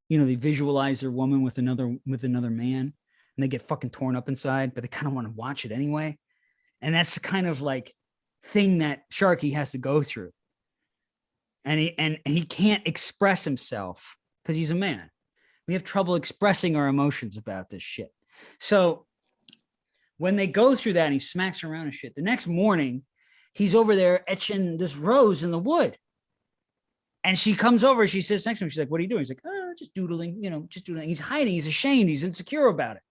They visualize their woman with another man, and they get fucking torn up inside, but they kind of want to watch it anyway. And that's the kind of like thing that Sharky has to go through. And he can't express himself because he's a man. We have trouble expressing our emotions about this shit. So when they go through that and he smacks her around and shit, the next morning he's over there etching this rose in the wood. And she comes over, she sits next to him. She's like, what are you doing? He's like, oh, just doodling, just doodling. He's hiding, he's ashamed, he's insecure about it.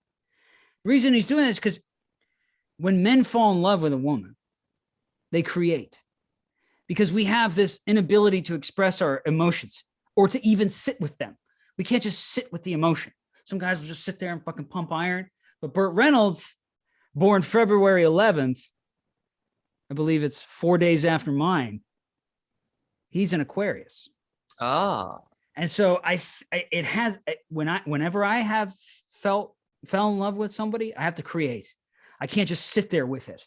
The reason he's doing this is because when men fall in love with a woman, they create. Because we have this inability to express our emotions or to even sit with them. We can't just sit with the emotion. Some guys will just sit there and fucking pump iron. But Burt Reynolds, born February 11th, I believe it's 4 days after mine, he's an Aquarius. Ah. And so whenever I fell in love with somebody, I have to create. I can't just sit there with it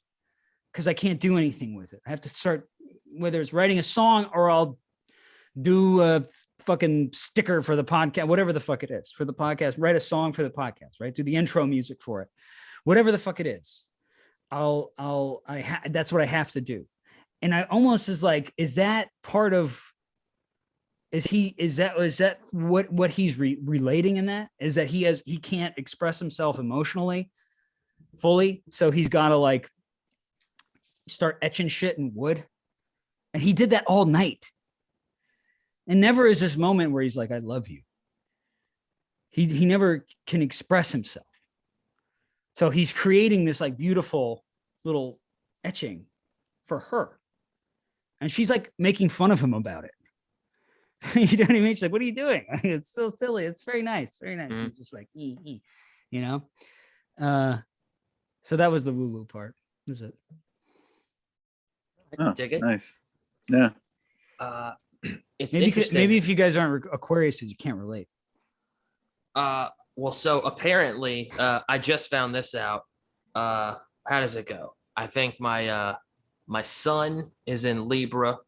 because I can't do anything with it. I have to start, whether it's writing a song or I'll do a fucking sticker for the podcast, whatever the fuck it is for the podcast, write a song for the podcast, right? Do the intro music for it, whatever the fuck it is. That's what I have to do. And I almost is like, is that part of, is that what he's relating in that? Is that he can't express himself emotionally fully. So he's got to like start etching shit in wood. And he did that all night. And never is this moment where he's like, I love you. He never can express himself. So he's creating this like beautiful little etching for her. And she's like making fun of him about it. You know what I mean? She's like, what are you doing? It's still silly. It's very nice. Very nice. Mhm. It's just like, you know? So that was the woo-woo part. Is it? Oh, Dig it. nice. Yeah. It's Maybe interesting. maybe if you guys aren't Aquarius, you can't relate. Well, so apparently, I just found this out. How does it go? I think my sun is in Libra.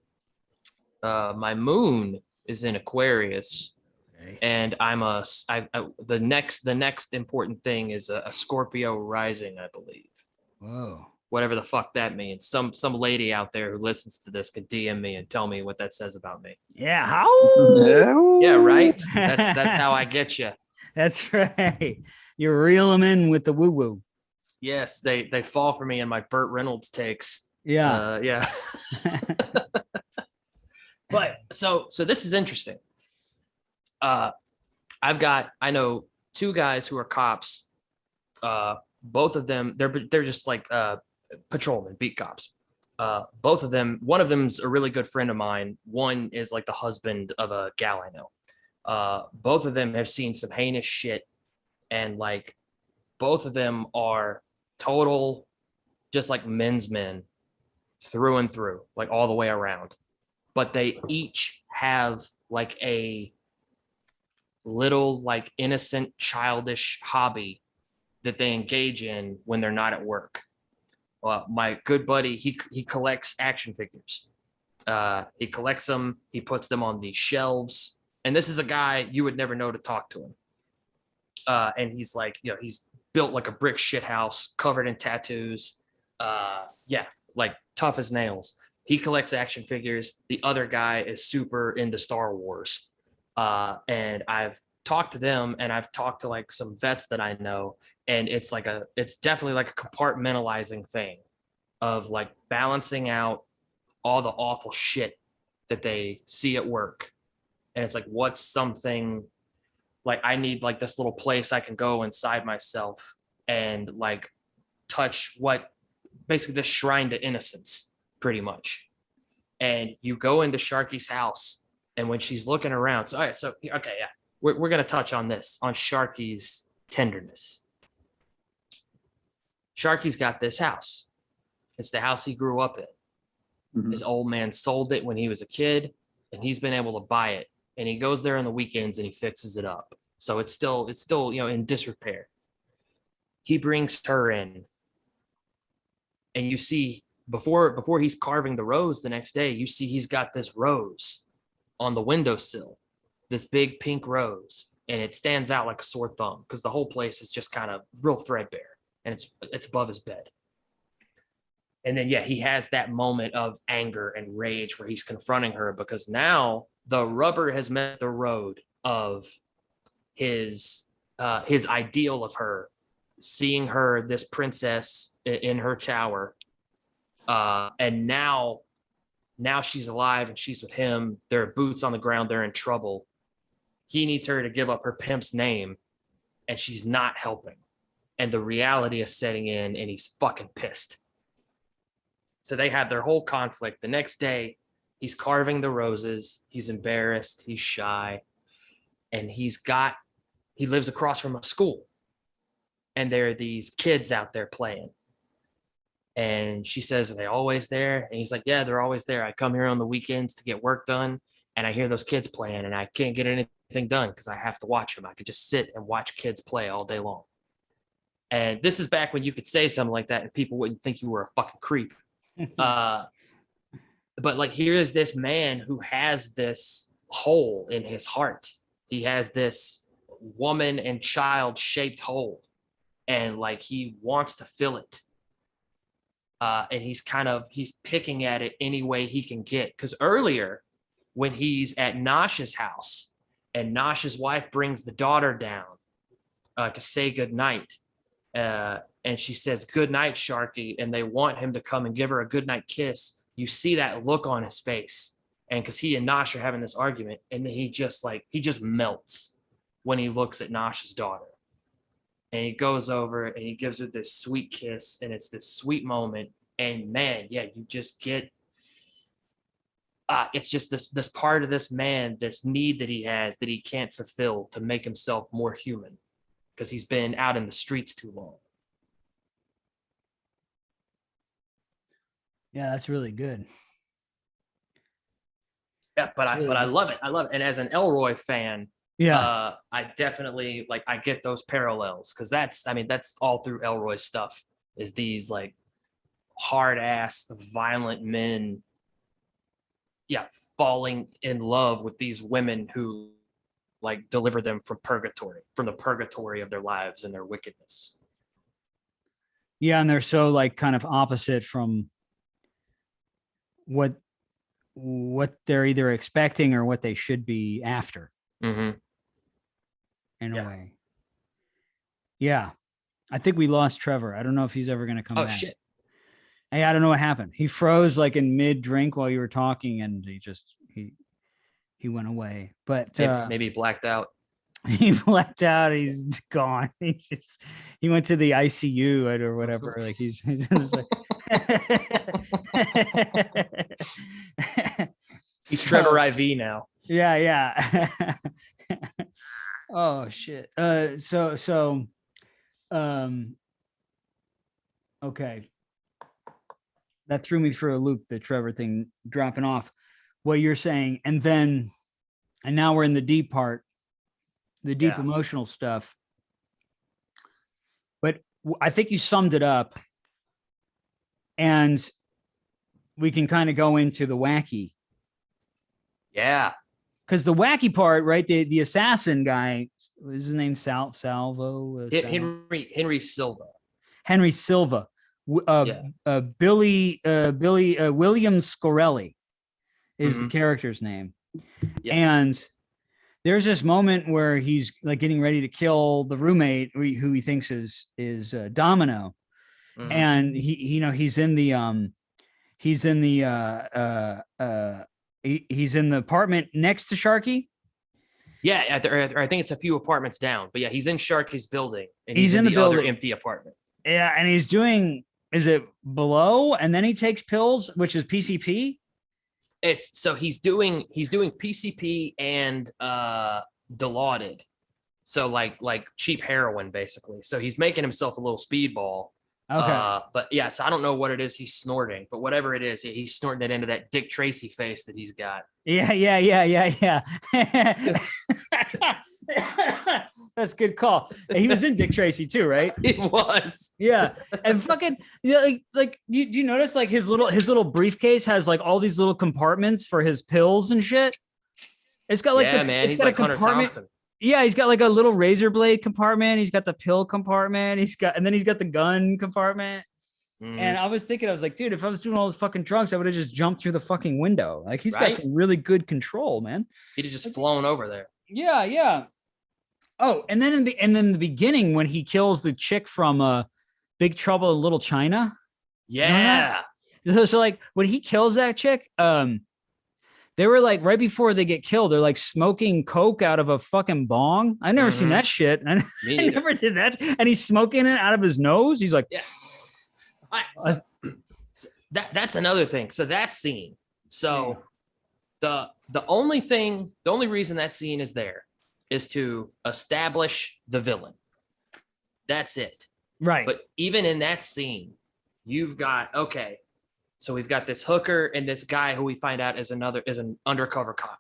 My moon is in Aquarius, Okay. and the next important thing is a Scorpio rising, I believe. Whoa. Whatever the fuck that means. Some lady out there who listens to this could DM me and tell me what that says about me. Yeah. How? Yeah, right. That's how I get you. That's right. You reel them in with the woo-woo. Yes, they fall for me in my Burt Reynolds takes. Yeah. Yeah. But so this is interesting. I know two guys who are cops. Both of them, they're just like patrolmen, beat cops. Both of them, one of them's a really good friend of mine. One is like the husband of a gal I know. Both of them have seen some heinous shit, and like both of them are total, just like men's men through and through, like all the way around. But they each have like a little like innocent childish hobby that they engage in when they're not at work. My good buddy, he collects action figures. He collects them, he puts them on these shelves, and this is a guy you would never know to talk to him. And he's like, he's built like a brick shit house covered in tattoos. Yeah, like tough as nails. He collects action figures. The other guy is super into Star Wars. And I've talked to them, and I've talked to like some vets that I know, and it's definitely like a compartmentalizing thing of like balancing out all the awful shit that they see at work. And it's like, what's something like I need like this little place I can go inside myself and like touch what basically this shrine to innocence, pretty much. And you go into Sharky's house, and when she's looking around, so all right, so okay, yeah, we're gonna touch on this, on Sharky's tenderness. Sharky's got this house. It's the house he grew up in. Mhm. His old man sold it when he was a kid, and he's been able to buy it. And he goes there on the weekends and he fixes it up. So it's still in disrepair. He brings her in, and you see before he's carving the rose the next day, you see he's got this rose on the windowsill, this big pink rose, and it stands out like a sore thumb because the whole place is just kind of real threadbare, and it's above his bed. And then yeah, he has that moment of anger and rage where he's confronting her because now the rubber has met the road of his ideal of her, seeing her, this princess in her tower. And now she's alive and she's with him. There are boots on the ground. They're in trouble. He needs her to give up her pimp's name, and she's not helping. And the reality is setting in, and he's fucking pissed. So they have their whole conflict. The next day, he's carving the roses. He's embarrassed. He's shy. And he lives across from a school. And there are these kids out there playing. And she says, are they always there? And he's like, yeah, they're always there. I come here on the weekends to get work done, and I hear those kids playing, and I can't get anything done because I have to watch them. I could just sit and watch kids play all day long. And this is back when you could say something like that and people wouldn't think you were a fucking creep. But like, here's this man who has this hole in his heart. He has this woman and child shaped hole, and like he wants to fill it. And he's picking at it any way he can get. Because earlier, when he's at Nosh's house and Nosh's wife brings the daughter down to say goodnight, and she says, good night, Sharky, and they want him to come and give her a goodnight kiss, you see that look on his face. And because he and Nosh are having this argument, and then he just melts when he looks at Nosh's daughter. And he goes over and he gives her this sweet kiss, and it's this sweet moment. And man, yeah, you just get it's just this part of this man, this need that he has that he can't fulfill to make himself more human because he's been out in the streets too long. Yeah, that's really good. Yeah, but I love it. I love it. And as an Elroy fan, Yeah. I definitely like I get those parallels because that's all through Elroy's stuff is these like hard ass violent men falling in love with these women who like deliver them from the purgatory of their lives and their wickedness. Yeah, and they're so like kind of opposite from what they're either expecting or what they should be after. Mm-hmm. In a way. Yeah. I think we lost Trevor. I don't know if he's ever going to come back. Oh shit. Hey, I don't know what happened. He froze like in mid drink while you were talking and he went away. But maybe he blacked out. He blacked out. He's gone. He went to the ICU or whatever. Like he's like he's Trevor IV now. Yeah. Oh shit. Okay. That threw me for a loop, the Trevor thing dropping off what you're saying. And now we're in the deep part, the deep emotional stuff. But I think you summed it up and we can kind of go into the wacky. Yeah. Because the wacky part, right? The assassin guy, what is his name? Salvo? Henry Silva. Henry Silva. Billy William Scorelli is the character's name. Yeah. And there's this moment where he's like getting ready to kill the roommate who he thinks is Domino. Mm-hmm. And he's in the apartment next to Sharky. Yeah, I think it's a few apartments down, but yeah, he's in Sharky's building and he's in the other empty apartment. Yeah, and he's doing, is it below? And then he takes pills, which is PCP. He's doing PCP and Dilaudid. So like cheap heroin basically. So he's making himself a little speedball. Okay. But yeah, so I don't know what it is he's snorting, but whatever it is, he's snorting it into that Dick Tracy face that he's got. Yeah. That's a good call. He was in Dick Tracy too, right? He was. Yeah. And fucking like you notice like his little briefcase has like all these little compartments for his pills and shit. It's got like he's like Hunter Thompson. Yeah, he's got like a little razor blade compartment. He's got the pill compartment. And then he's got the gun compartment. And I was thinking, I was like, dude, if I was doing all those fucking drugs, I would have just jumped through the fucking window. Like he's got some really good control, man. He'd have just flown over there. Yeah. Oh, and then in the beginning when he kills the chick from Big Trouble in Little China. Yeah. So like when he kills that chick, they were like right before they get killed, they're like smoking coke out of a fucking bong. I've never seen that shit. I never did that. And he's smoking it out of his nose. He's like, yeah. So that's another thing. So that scene. So the only reason that scene is there is to establish the villain. That's it. Right. But even in that scene, you've got, so we've got this hooker and this guy who we find out is an undercover cop,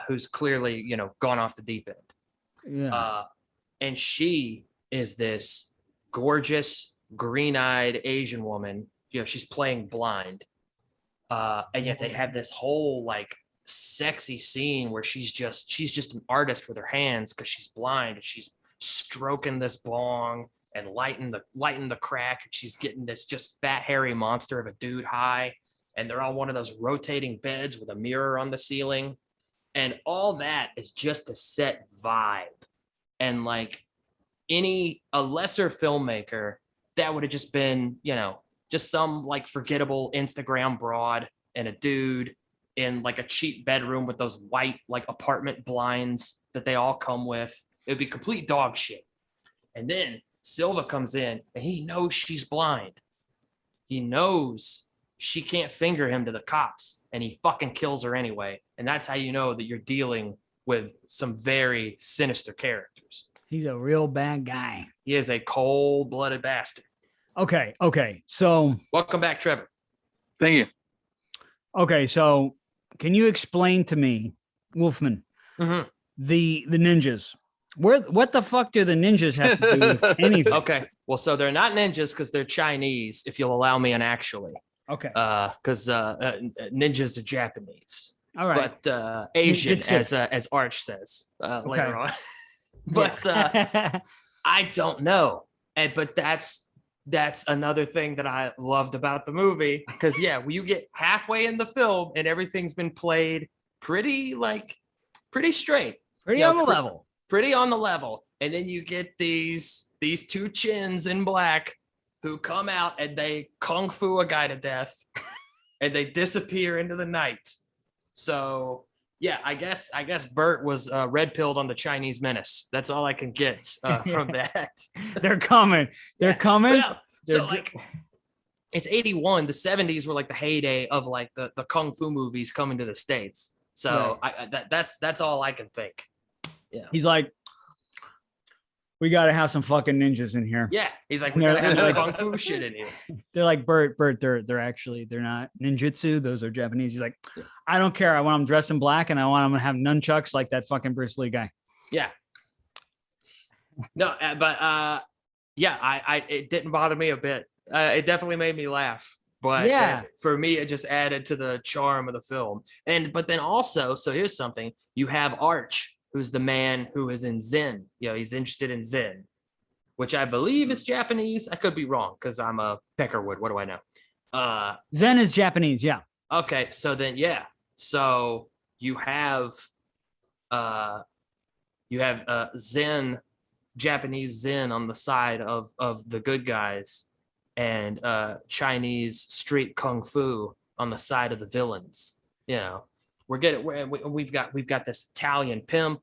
who's clearly, gone off the deep end. Yeah. And she is this gorgeous, green-eyed Asian woman. She's playing blind. And yet they have this whole like sexy scene where she's just an artist with her hands because she's blind and she's stroking this bong and lighting the crack, and she's getting this just fat hairy monster of a dude high, and they're on one of those rotating beds with a mirror on the ceiling, and all that is just to set vibe. And like a lesser filmmaker, that would have just been just some like forgettable Instagram broad and a dude in like a cheap bedroom with those white like apartment blinds that they all come with. It would be complete dog shit. And then Silva comes in and he knows she's blind. He knows she can't finger him to the cops, and he fucking kills her anyway. And that's how you know that you're dealing with some very sinister characters. He's a real bad guy. He is a cold-blooded bastard. Okay. So, Welcome back, Trevor. Thank you. okay. So can you explain to me, Wolfman, Mhm. the ninjas? What the fuck do the ninjas have to do with anything? Okay. Well, so they're not ninjas because they're Chinese, if you'll allow me an actually. Okay. Because ninjas are Japanese. All right. But Asian, Ninjutsu. as Arch says later on. But I don't know. But that's another thing that I loved about the movie. Because you get halfway in the film and everything's been played pretty straight. Pretty on the level. Pretty on the level. And then you get these two chins in black who come out and they kung fu a guy to death and they disappear into the night. So I guess Bert was red pilled on the Chinese menace. That's all I can get from that. They're coming. They're coming. Yeah. So it's 81. The 70s were like the heyday of like the kung fu movies coming to the States. So that's all I can think. Yeah. He's like, we got to have some fucking ninjas in here. Yeah. He's like, we gotta have some kung fu shit in here. They're like, Bert, they're not ninjutsu. Those are Japanese. He's like, I don't care. I want them dressed in black and I want them to have nunchucks like that fucking Bruce Lee guy. Yeah. No, but it didn't bother me a bit. It definitely made me laugh. But for me, it just added to the charm of the film. But then also, so here's something. You have Arch, who's the man who is in Zen. He's interested in Zen, which I believe is Japanese. I could be wrong because I'm a Peckerwood. What do I know? Zen is Japanese. Yeah. Okay. So then, so you have Zen, Japanese Zen on the side of the good guys, and Chinese street kung fu on the side of the villains. We've got this Italian pimp,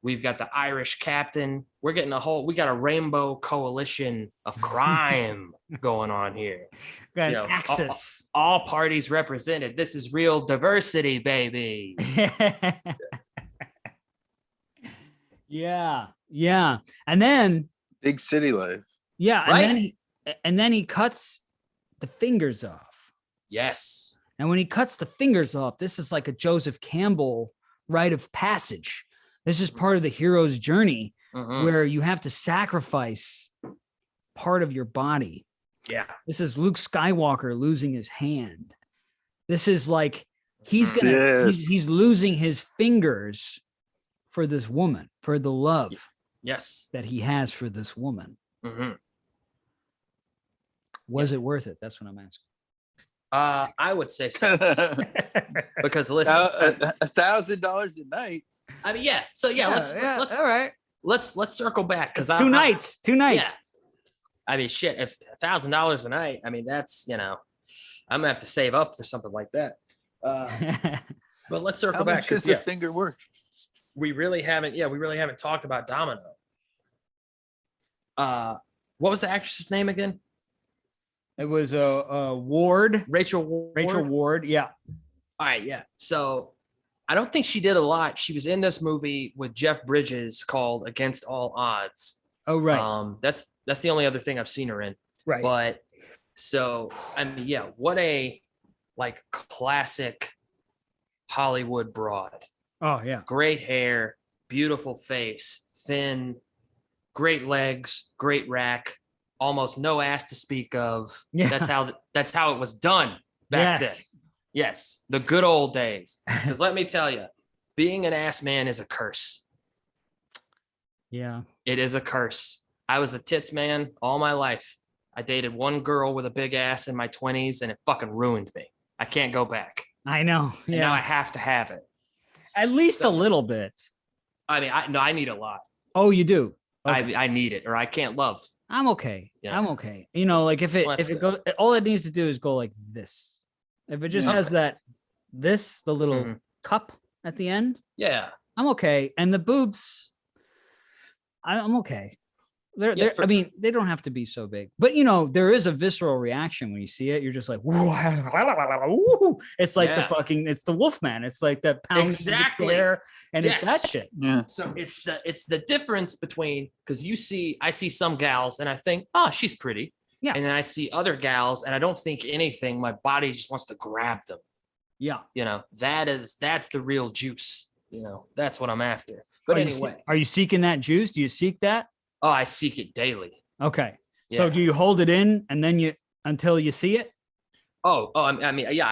we've got the Irish captain. We got a rainbow coalition of crime going on here. Got an axis. All parties represented. This is real diversity, baby. Yeah. And then big city life. Yeah, right? and then he cuts the fingers off. Yes. And when he cuts the fingers off, this is like a Joseph Campbell rite of passage. This is part of the hero's journey where you have to sacrifice part of your body. Yeah. This is Luke Skywalker losing his hand. This is like he's losing his fingers for this woman, for the love that he has for this woman. Was it worth it? That's what I'm asking. I would say so. Because listen, $1,000 a night. I mean, So let's all right. Let's circle back because two nights. Yeah. I mean, shit. If $1,000 a night, I mean, that's I'm gonna have to save up for something like that. But let's circle back. How much is a finger worth? We really haven't talked about Domino. What was the actress's name again? It was Ward. Rachel Ward. Yeah. All right. Yeah. So I don't think she did a lot. She was in this movie with Jeff Bridges called Against All Odds. Oh, right. That's the only other thing I've seen her in. Right. But so, I mean, what a like classic Hollywood broad. Oh, yeah. Great hair, beautiful face, thin, great legs, great rack. Almost no ass to speak of. Yeah. That's how it was done back then. Yes, the good old days. Because let me tell you, being an ass man is a curse. Yeah, it is a curse. I was a tits man all my life. I dated one girl with a big ass in my 20s, and it fucking ruined me. I can't go back. I know. And now I have to have it. At least a little bit. I mean, I need a lot. Oh, you do? Okay. I need it, or I can't love. I'm okay. Yeah. I'm okay. Like if it goes, all it needs to do is go like this. If it just has the little cup at the end. Yeah. I'm okay. And the boobs, I'm okay. I mean, they don't have to be so big, but you know, there is a visceral reaction when you see it. You're just like, woo. It's like it's the Wolfman. It's like that pound Exactly. chair, and it's that shit. Yeah. So it's the difference between, because I see some gals and I think, oh, she's pretty. Yeah. And then I see other gals and I don't think anything. My body just wants to grab them. Yeah. You know, that's the real juice. You know, that's what I'm after. But anyway, are you seeking that juice? Do you seek that? oh, I seek it daily. Okay. Yeah. So do you hold it in and then until you see it? I mean, yeah,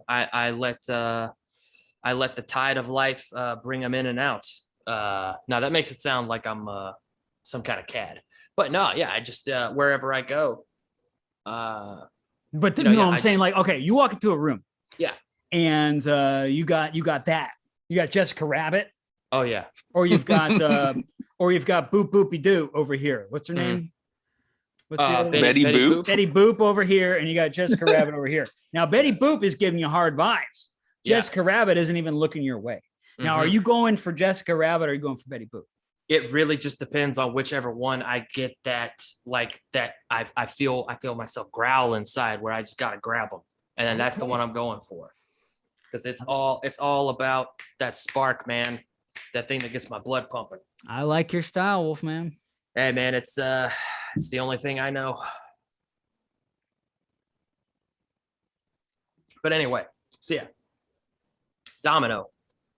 I let the tide of life bring them in and out. Now that makes it sound like I'm some kind of cad, but no, yeah, I just wherever I go. I'm I saying, like, okay, you walk into a room. Yeah. And you got that. You got Jessica Rabbit. Oh yeah. Or you've got Boop Boopy Doo over here. What's her name? What's the other Betty Boop. Betty Boop over here, and you got Jessica Rabbit over here. Now Betty Boop is giving you hard vibes. Jessica Rabbit isn't even looking your way. Now, are you going for Jessica Rabbit or are you going for Betty Boop? It really just depends on whichever one I get that I feel myself growl inside where I just gotta grab them, and then that's the one I'm going for, because it's all about that spark, man. That thing that gets my blood pumping. I like your style, Wolfman. Hey man, it's the only thing I know. But anyway, so yeah, Domino,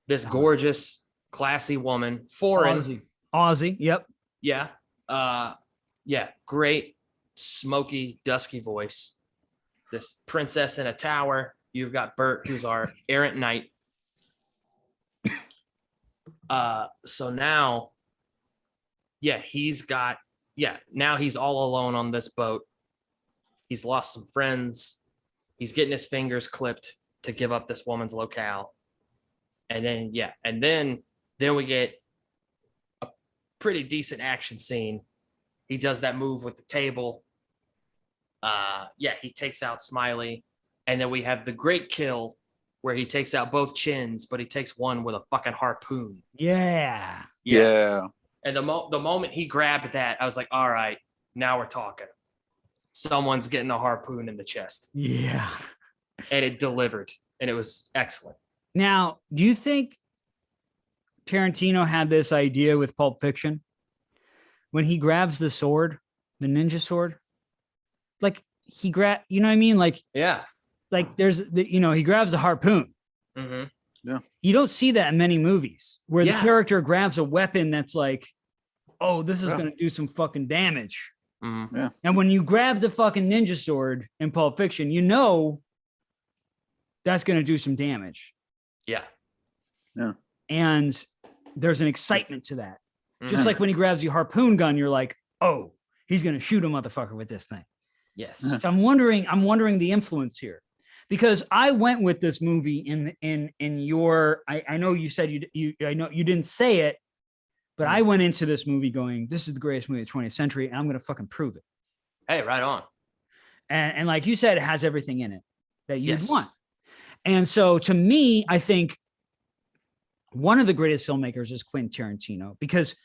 this gorgeous, classy woman, foreign, Aussie, yep, yeah, great, smoky, dusky voice. This princess in a tower. You've got Bert, who's our errant knight. So now, now he's all alone on this boat. He's lost some friends. He's getting his fingers clipped to give up this woman's locale. And then, we get a pretty decent action scene. He does that move with the table. He takes out Smiley. And then we have the great kill where he takes out both chins, but he takes one with a fucking harpoon. Yeah. Yes. Yeah. And the moment he grabbed that, I was like, all right, now we're talking. Someone's getting a harpoon in the chest. Yeah. And it delivered. And it was excellent. Now, do you think Tarantino had this idea with Pulp Fiction? When he grabs the sword, the ninja sword, like you know what I mean? Like, yeah. Like he grabs a harpoon. Mm-hmm. Yeah. You don't see that in many movies where the character grabs a weapon that's like, oh, this is going to do some fucking damage. Mm-hmm. Yeah. And when you grab the fucking ninja sword in Pulp Fiction, you know that's going to do some damage. Yeah. Yeah. And there's an excitement to that. Just like when he grabs your harpoon gun, you're like, oh, he's going to shoot a motherfucker with this thing. Yes. So I'm wondering the influence here, because I went with this movie in your, I know you said I know you didn't say it, but I went into this movie going, this is the greatest movie of the 20th century, and I'm going to fucking prove it. Hey, right on. And like you said, it has everything in it that you'd want. And so to me, I think one of the greatest filmmakers is Quentin Tarantino because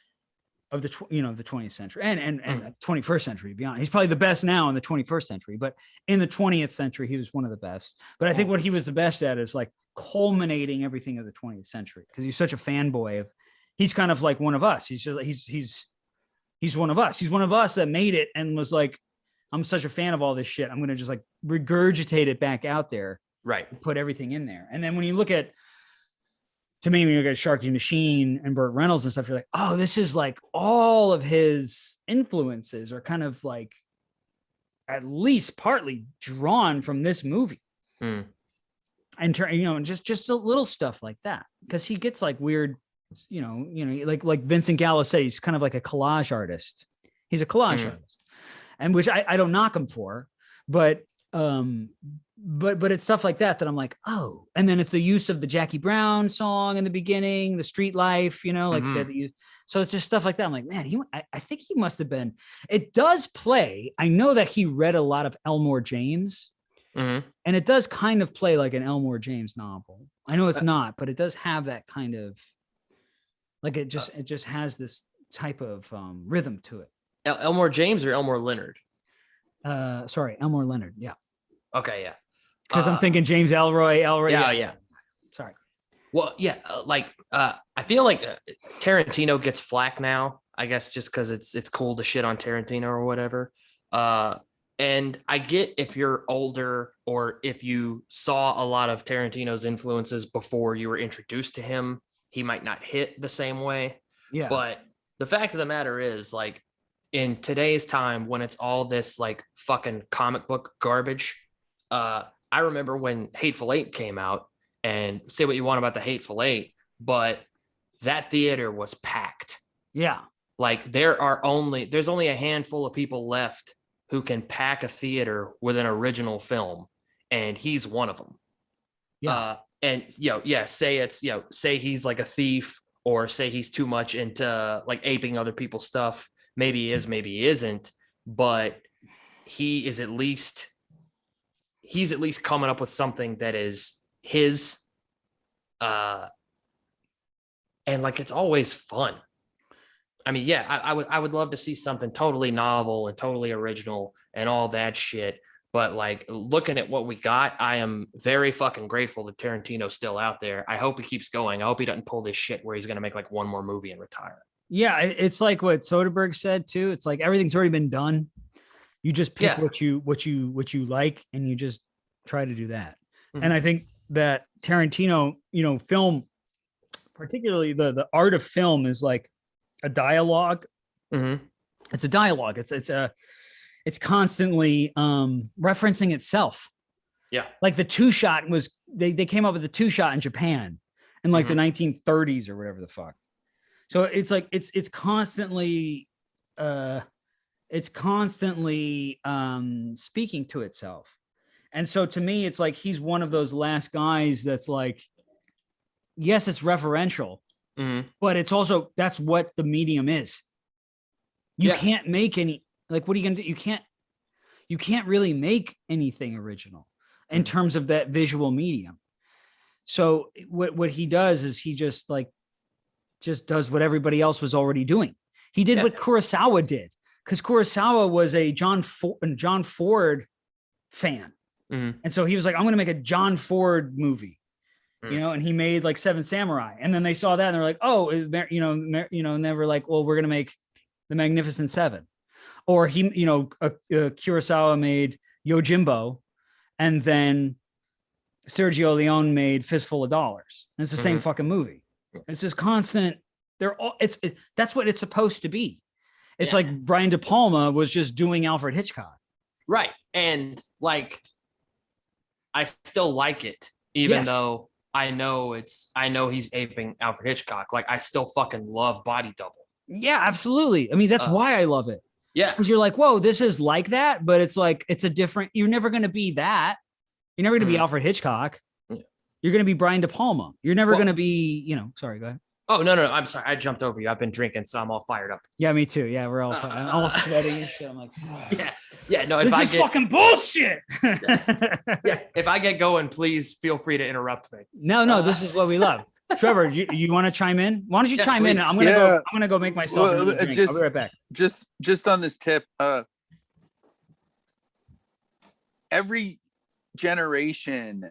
of the 20th century and the 21st century, to be honest. He's probably the best now in the 21st century, but in the 20th century, he was one of the best. But I think what he was the best at is like culminating everything of the 20th century, because he's such a fanboy of, he's kind of like one of us. He's just he's one of us. He's one of us that made it and was like, I'm such a fan of all this shit. I'm going to just like regurgitate it back out there. Right. Put everything in there. And then when you look at, to me, when you look at Sharky Machine and Burt Reynolds and stuff, you're like, oh, this is like all of his influences are kind of like at least partly drawn from this movie. And just a little stuff like that, because he gets like weird, like Vincent Gallo said, he's kind of like a collage artist. He's a collage artist, and which I don't knock him for, but it's stuff like that I'm like, oh, and then it's the use of the Jackie Brown song in the beginning, the Street Life, so it's just stuff like that. I'm like, man, I think he must have been, it does play. I know that he read a lot of Elmore James, and it does kind of play like an Elmore James novel. I know it's not, but it does have that kind of, like, it just has this type of rhythm to it. Elmore James or Elmore Leonard? Sorry, Elmore Leonard. Yeah. Okay, yeah. Because I'm thinking James Elroy. Yeah. Sorry. Well, yeah, I feel like Tarantino gets flack now, I guess, just because it's cool to shit on Tarantino or whatever. And I get if you're older or if you saw a lot of Tarantino's influences before you were introduced to him, he might not hit the same way. Yeah. But the fact of the matter is, like, in today's time when it's all this like fucking comic book garbage, I remember when Hateful Eight came out, and say what you want about the Hateful Eight, but that theater was packed. Yeah. Like there's only a handful of people left who can pack a theater with an original film, and he's one of them. Yeah. And say he's like a thief, or say he's too much into like aping other people's stuff. Maybe he is, maybe he isn't, but he's at least coming up with something that is his, and like it's always fun. I mean, yeah, I would love to see something totally novel and totally original and all that shit. But like looking at what we got, I am very fucking grateful that Tarantino's still out there. I hope he keeps going. I hope he doesn't pull this shit where he's gonna make like one more movie and retire. Yeah, it's like what Soderbergh said too. It's like everything's already been done. You just pick what you like, and you just try to do that. Mm-hmm. And I think that Tarantino, film, particularly the art of film, is like a dialogue. Mm-hmm. It's a dialogue. It's constantly referencing itself. Yeah. Like the two shot was, they came up with the two shot in Japan in like the 1930s or whatever the fuck. So it's like, it's constantly speaking to itself. And so to me, it's like, he's one of those last guys that's like, yes, it's referential, but it's also, that's what the medium is. You can't make any, like, what are you going to do? You can't really make anything original in terms of that visual medium. So what he does is he just does what everybody else was already doing. He did what Kurosawa did, because Kurosawa was a John Ford fan. And so he was like, I'm going to make a John Ford movie, and he made like Seven Samurai. And then they saw that and they're like, oh, and they were like, well, we're going to make The Magnificent Seven. Or he, Kurosawa made Yojimbo, and then Sergio Leone made Fistful of Dollars. And it's the same fucking movie. It's just constant. That's what it's supposed to be. It's like Brian De Palma was just doing Alfred Hitchcock. Right. And like, I still like it, even though I know he's aping Alfred Hitchcock. Like, I still fucking love Body Double. Yeah, absolutely. I mean, that's why I love it. Yeah. Because you're like, whoa, this is like that, but it's like, it's a different, you're never going to be that. You're never going to be Alfred Hitchcock. Yeah. You're going to be Brian De Palma. You're never going to be, sorry, go ahead. Oh, no. I'm sorry. I jumped over you. I've been drinking, so I'm all fired up. Yeah, me too. Yeah, we're all I'm all sweating and shit. I'm like, oh. Yeah. No, this is fucking bullshit. If I get going, please feel free to interrupt me. No, this is what we love. Trevor, you want to chime in? Why don't you chime in? I'm gonna go make myself a drink. I'll be right back. Just on this tip, every generation,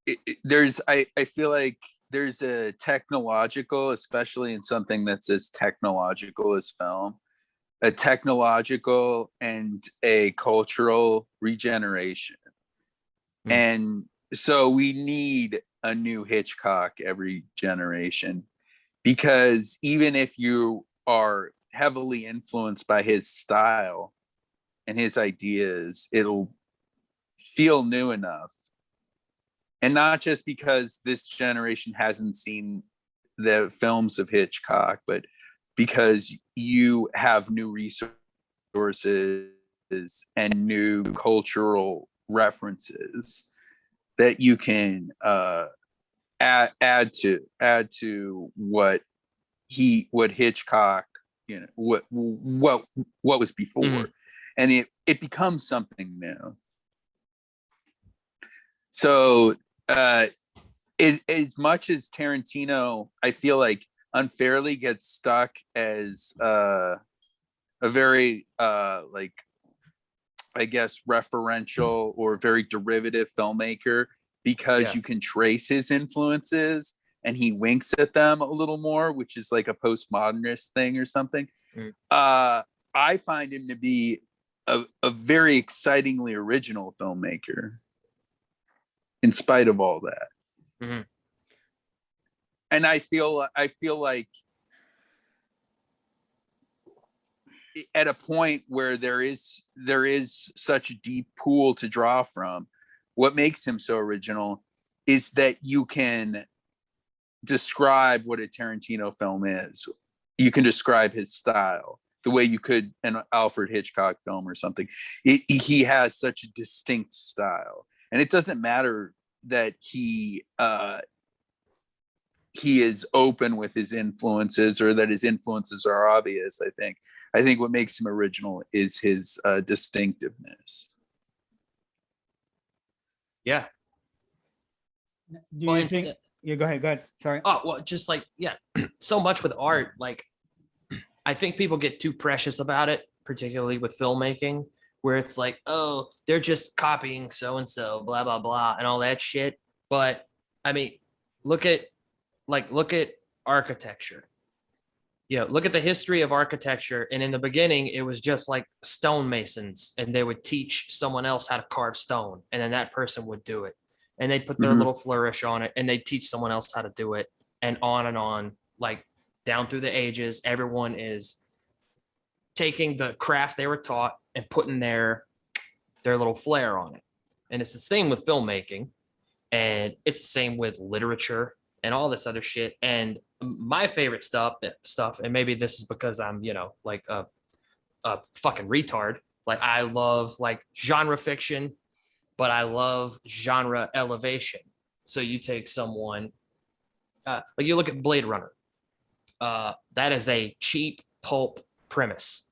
I feel like there's a technological, especially in something that's as technological as film, a technological and a cultural regeneration. And so we need a new Hitchcock every generation, because even if you are heavily influenced by his style and his ideas, it'll feel new enough. And not just because this generation hasn't seen the films of Hitchcock, but because you have new resources and new cultural references that you can add to what Hitchcock, what was before, and it becomes something new. So as much as Tarantino, I feel like, unfairly gets stuck as a a very like, I guess, referential or very derivative filmmaker, because you can trace his influences and he winks at them a little more, which is like a postmodernist thing or something. I find him to be a very excitingly original filmmaker in spite of all that. Mm-hmm. And I feel like at a point where there is such a deep pool to draw from, what makes him so original is that you can describe what a Tarantino film is. You can describe his style the way you could an Alfred Hitchcock film or something. He has such a distinct style, and it doesn't matter that he is open with his influences or that his influences are obvious. I think what makes him original is his distinctiveness. Yeah. Do you think? Yeah, go ahead. Sorry. Oh, well, just like, yeah, so much with art. Like, I think people get too precious about it, particularly with filmmaking, where it's like, oh, they're just copying so-and-so, blah, blah, blah, and all that shit. But I mean, look at architecture. Look at the history of architecture. And in the beginning, it was just like stonemasons, and they would teach someone else how to carve stone. And then that person would do it. And they'd put their little flourish on it, and they'd teach someone else how to do it, and on, like down through the ages. Everyone is taking the craft they were taught and putting their little flair on it. And it's the same with filmmaking, and it's the same with literature and all this other shit. And my favorite stuff, and maybe this is because I'm, like a fucking retard. Like, I love like genre fiction, but I love genre elevation. So you take someone, like you look at Blade Runner. That is a cheap pulp premise.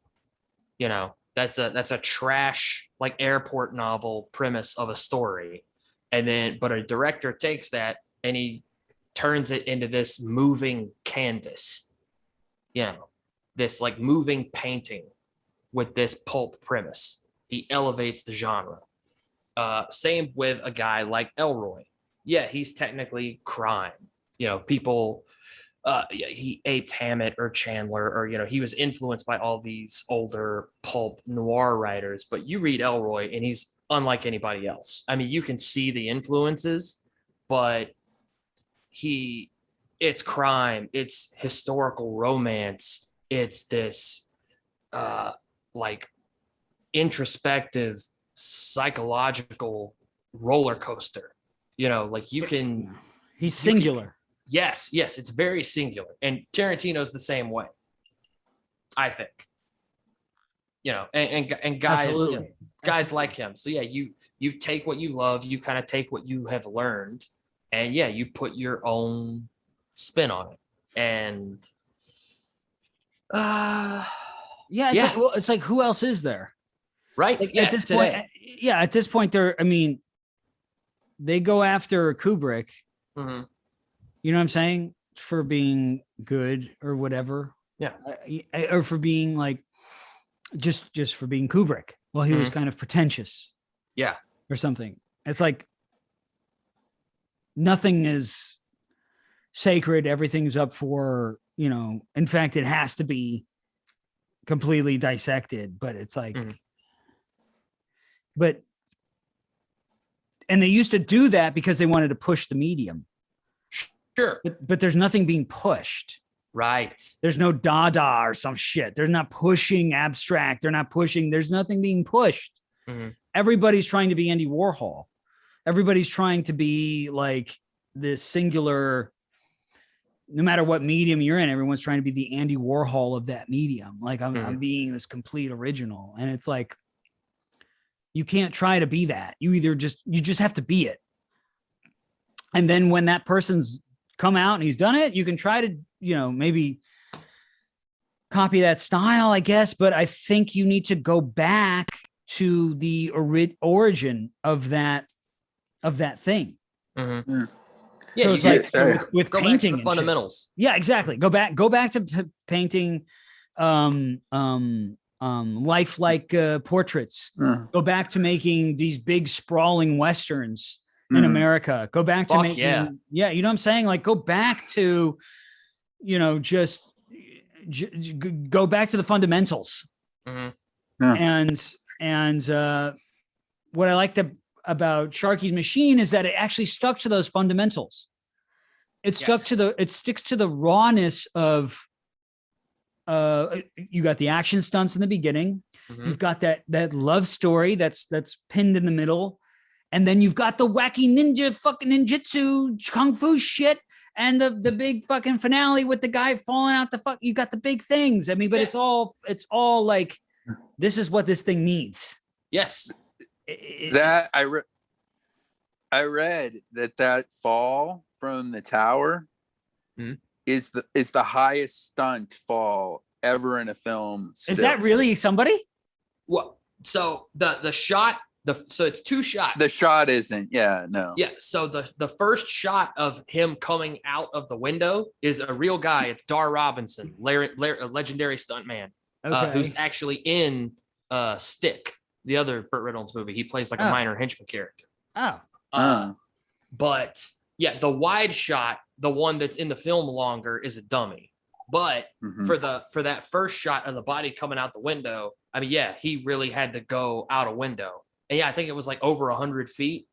That's a trash, like, airport novel premise of a story. But a director takes that and he turns it into this moving canvas, this like moving painting with this pulp premise. He elevates the genre. Same with a guy like Elroy. Yeah, he's technically crime. People, he aped Hammett or Chandler, or, he was influenced by all these older pulp noir writers. But you read Elroy and he's unlike anybody else. I mean, you can see the influences, but it's crime, it's historical romance, it's this like introspective psychological roller coaster. Like you can, he's singular. Yes, it's very singular. And Tarantino's the same way, I think. And guys, guys like him. So yeah, you take what you love, you kind of take what you have learned, and yeah, you put your own spin on it. And it's like who else is there? Right. Like, at this point, they go after Kubrick. Mm-hmm. You know what I'm saying? For being good or whatever. Yeah. Or for being like, just for being Kubrick. Well, he was kind of pretentious. Yeah. Or something. It's like nothing is sacred. Everything's up for, in fact, it has to be completely dissected, but it's like, and they used to do that because they wanted to push the medium. Sure. But there's nothing being pushed. Right. There's no Dada or some shit. They're not pushing abstract. There's nothing being pushed. Mm-hmm. Everybody's trying to be Andy Warhol. Everybody's trying to be like this singular, no matter what medium you're in, everyone's trying to be the Andy Warhol of that medium. Like I'm being this complete original. And it's like, you can't try to be that. You just have to be it. And then when that person's come out and he's done it, you can try to, maybe copy that style, I guess. But I think you need to go back to the origin of that thing. Mm-hmm. Yeah, so it's like with go painting, back to the fundamentals. Yeah, exactly. Go back to painting, lifelike portraits. Mm. Go back to making these big sprawling westerns in America. Go back to making, you know what I'm saying? Like, go back to, you know, just go back to the fundamentals. And what I liked about Sharky's Machine is that it actually stuck to those fundamentals. It sticks to the rawness of, you got the action stunts in the beginning. You've got that love story that's pinned in the middle. And then you've got the wacky ninja fucking ninjutsu kung fu shit and the big fucking finale with the guy falling out the fuck. You got the big things. I mean, but it's all like, this is what this thing needs. Yes. That I read that fall from the tower is the highest stunt fall ever in a film. Still. Is that really somebody? Well, so the shot, so it's two shots. The shot isn't. Yeah, no. Yeah. So the first shot of him coming out of the window is a real guy. It's Dar Robinson, a legendary stuntman, who's actually in Stick, the other Burt Reynolds movie. He plays like a minor henchman character. But yeah, the wide shot, the one that's in the film longer, is a dummy. But for that first shot of the body coming out the window, I mean, yeah, he really had to go out a window. And yeah, I think it was like over 100 feet.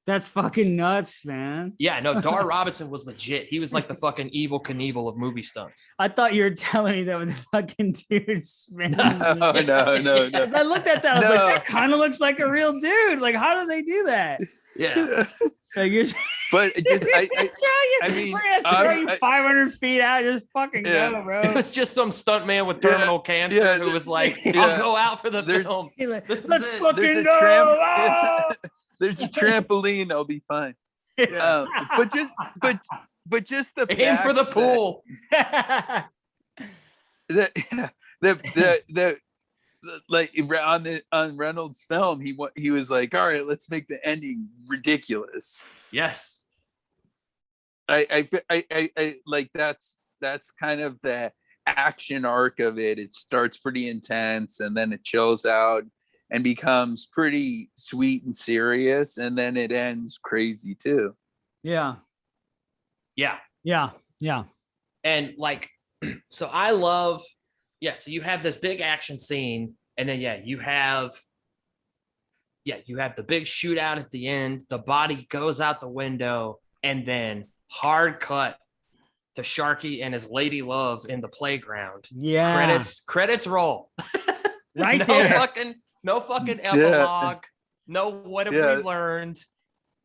That's fucking nuts, man. Yeah, no, Dar Robinson was legit. He was like the fucking evil Knievel of movie stunts. I thought you were telling me that with the fucking dudes, man. No. Because I looked at that, I was like, that kind of looks like a real dude. Like, how do they do that? Yeah. Like, you're but it just, I mean, we're gonna throw you 500 feet out. Just fucking go, bro. It was just some stunt man with terminal cancer who was like, "I'll go out for the film. Let's fucking go." There's a trampoline. I'll be fine. But just the aim for the pool. Like on Reynolds' film, he was like, all right, let's make the ending ridiculous. Yes. I like that's kind of the action arc of it. It starts pretty intense and then it chills out and becomes pretty sweet and serious, and then it ends crazy too. Yeah. And like, so I love, so you have this big action scene, and then you have the big shootout at the end. The body goes out the window, and then hard cut to Sharky and his lady love in the playground. Yeah. Credits roll. Right there. No fucking epilogue. No, what have we learned?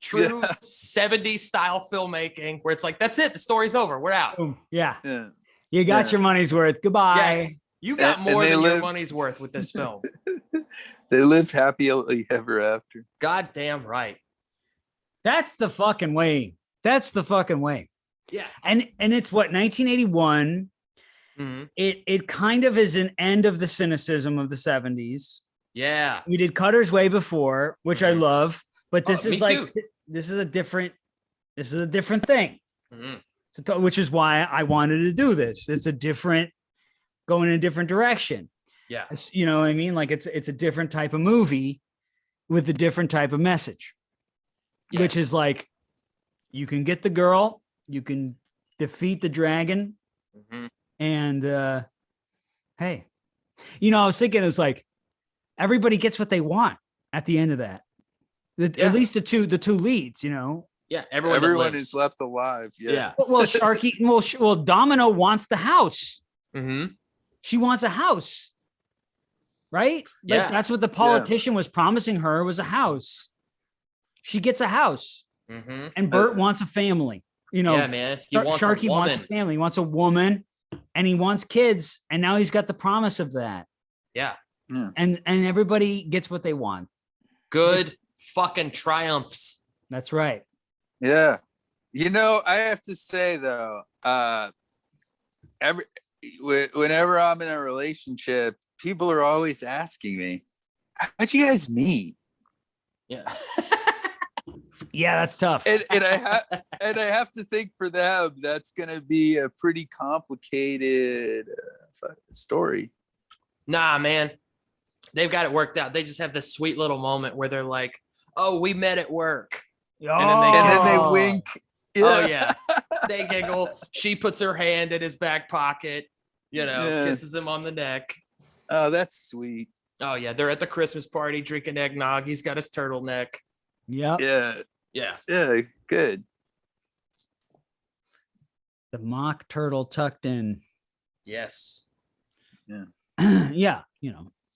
True 70s style filmmaking where it's like, that's it. The story's over. We're out. Boom. Yeah. You got your money's worth. Goodbye. Yes. You got more than your money's worth with this film. They lived happily ever after. Goddamn right. That's the fucking way. Yeah. And it's what, 1981. It kind of is an end of the cynicism of the 70s. Yeah. We did Cutter's Way before, which I love, but this is like, too. this is a different thing. So, which is why I wanted to do this. It's going in a different direction. Yeah. You know what I mean? Like it's a different type of movie with a different type of message, which is like, you can get the girl, you can defeat the dragon. And, hey, you know, I was thinking, it was like, everybody gets what they want at the end of that. At least the two leads, you know? Yeah. Everyone is left alive. Yeah. Well, Sharky, well, Domino wants the house. She wants a house. Right? Like that's what the politician was promising her, was a house. She gets a house. And Bert wants a family. You know, yeah, man. Sharky wants a family. He wants a woman, and he wants kids. And now he's got the promise of that. Yeah. And everybody gets what they want. Good fucking triumphs. That's right. Yeah. You know, I have to say though, whenever I'm in a relationship, people are always asking me, how'd you guys meet? Yeah. Yeah, that's tough. And I have to think for them, that's going to be a pretty complicated story. Nah, man, they've got it worked out. They just have this sweet little moment where they're like, "Oh, we met at work," and then they Oh. wink. Oh yeah, they giggle. She puts her hand in his back pocket, Yeah. kisses him on the neck. Oh, that's sweet. Oh yeah, they're at the Christmas party drinking eggnog. He's got his turtleneck. Yep. Yeah. Yeah. Yeah. Good. The mock turtle tucked in. Yes. Yeah.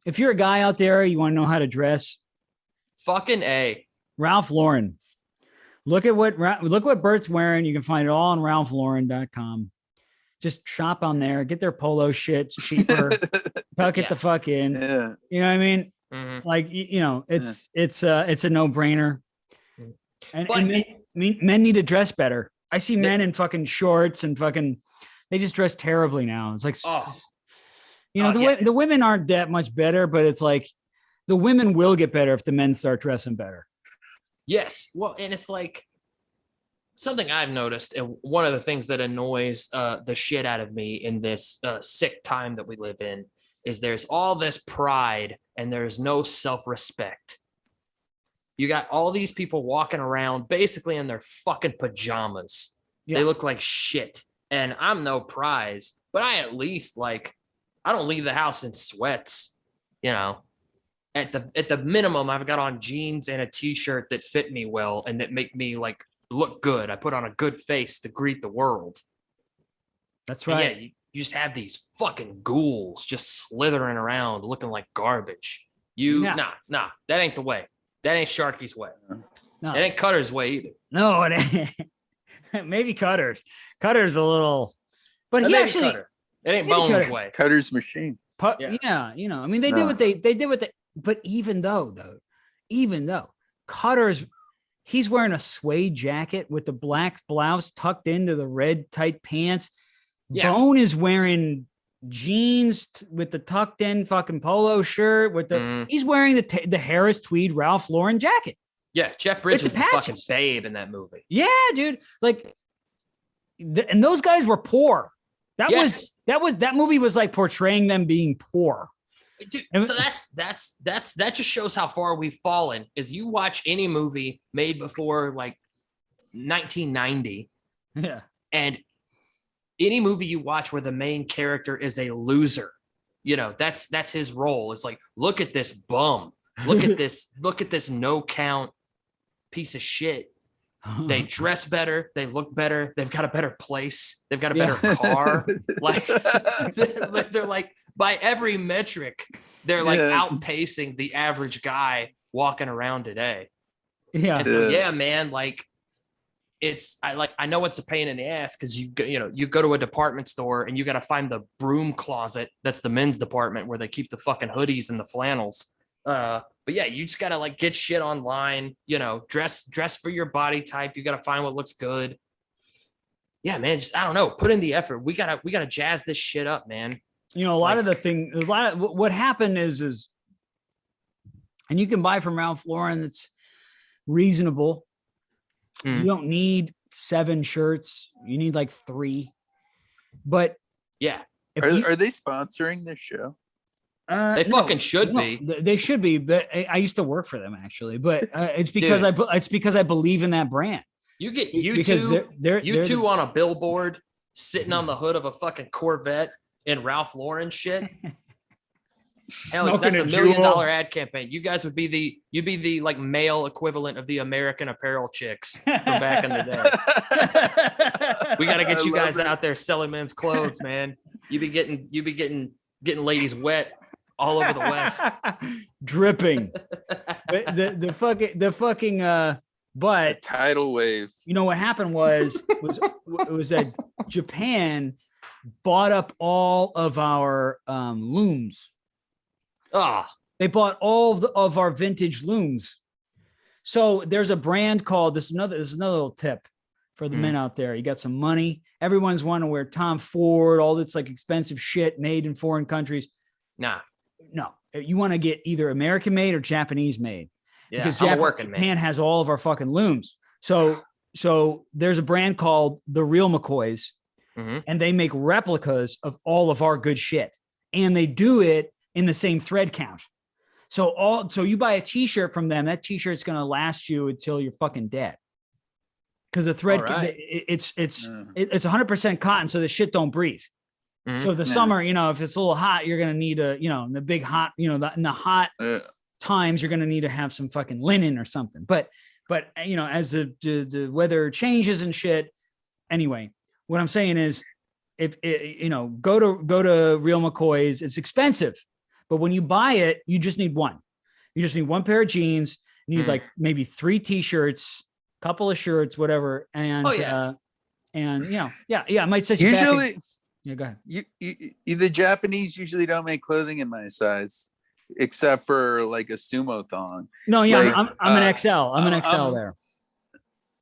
If you're a guy out there, you want to know how to dress, Fucking A. Ralph Lauren. Look what Bert's wearing. You can find it all on ralphlauren.com. Just shop on there. Get their polo shit. It's cheaper. Tuck it the fuck in. Yeah. You know what I mean? Mhm. Like, it's a no-brainer. And But men need to dress better. I see men in fucking shorts and they just dress terribly now. It's like, the women aren't that much better, but it's like the women will get better if the men start dressing better. yes. Well, and it's like something I've noticed, and one of the things that annoys the shit out of me in this sick time that we live in is there's all this pride and there's no self-respect. You got all these people walking around basically in their fucking pajamas. Yeah. They look like shit. And I'm no prize, but I at least I don't leave the house in sweats, At the minimum, I've got on jeans and a t-shirt that fit me well and that make me look good. I put on a good face to greet the world. That's And right. yeah, you just have these fucking ghouls just slithering around looking like garbage. Nah, that ain't the way. That ain't Sharky's way. No. It ain't Cutter's way either. No, it ain't. Maybe Cutter's. Cutter's a little, but he actually. Cutter. It ain't maybe Bones' Cutter. way. Cutter's machine. Yeah. I mean, they did what they did what they. But even though Cutter's, he's wearing a suede jacket with the black blouse tucked into the red tight pants. Yeah. Bone is wearing jeans with the tucked in fucking polo shirt with the. He's wearing the Harris tweed Ralph Lauren jacket. Yeah, Jeff Bridges is a fucking patches. babe in that movie. Yeah, dude. And those guys were poor. That movie was like portraying them being poor. Dude, so that just shows how far we've fallen. Is you watch any movie made before 1990, and any movie you watch where the main character is a loser, that's his role. It's like, look at this bum, look at this no count piece of shit. They dress better, they look better, they've got a better place, they've got a better car. They're like, by every metric, they're outpacing the average guy walking around today. Yeah. And so man, I know it's a pain in the ass because you go to a department store and you got to find the broom closet that's the men's department where they keep the fucking hoodies and the flannels. But yeah, you just gotta get shit online, dress for your body type. You gotta find what looks good. Yeah, man, I don't know. Put in the effort. We gotta jazz this shit up, man. What happened is, and you can buy from Ralph Lauren. That's reasonable. You don't need 7 shirts. You need 3. But yeah, are they sponsoring this show? They fucking should be. They should be, but I used to work for them actually. But it's because I believe in that brand. You get you two on a billboard sitting on the hood of a fucking Corvette in Ralph Lauren shit. Hell, that's $1 million ad campaign. You guys would be the male equivalent of the American Apparel chicks from back in the day. We got to get you guys out there selling men's clothes, man. You be getting ladies wet all over the West, dripping. the fucking but tidal wave. What happened was that Japan bought up all of our looms. They bought all of our vintage looms. So there's a brand called this is another little tip for the men out there. You got some money. Everyone's wanting to wear Tom Ford, all this expensive shit made in foreign countries. No, you want to get either American made or Japanese made. Yeah, because Japan has all of our fucking looms. So there's a brand called The Real McCoys, and they make replicas of all of our good shit. And they do it in the same thread count. So you buy a t-shirt from them, that t-shirt's going to last you until you're fucking dead. Because the thread, it's 100% cotton, so the shit don't breathe. Mhm. So the summer, if it's a little hot, you're going to need in the big hot, in the hot times, you're going to need to have some fucking linen or something. But as the weather changes and shit. Anyway, what I'm saying is, if go to Real McCoy's, it's expensive, but when you buy it, you just need one. You just need one pair of jeans. You need like maybe 3 t-shirts, couple of shirts, whatever, and it might set you usually back. Yeah, go ahead. You the Japanese usually don't make clothing in my size, except for like a sumo thong. No, yeah, Like, I'm an XL. I'm an XL there.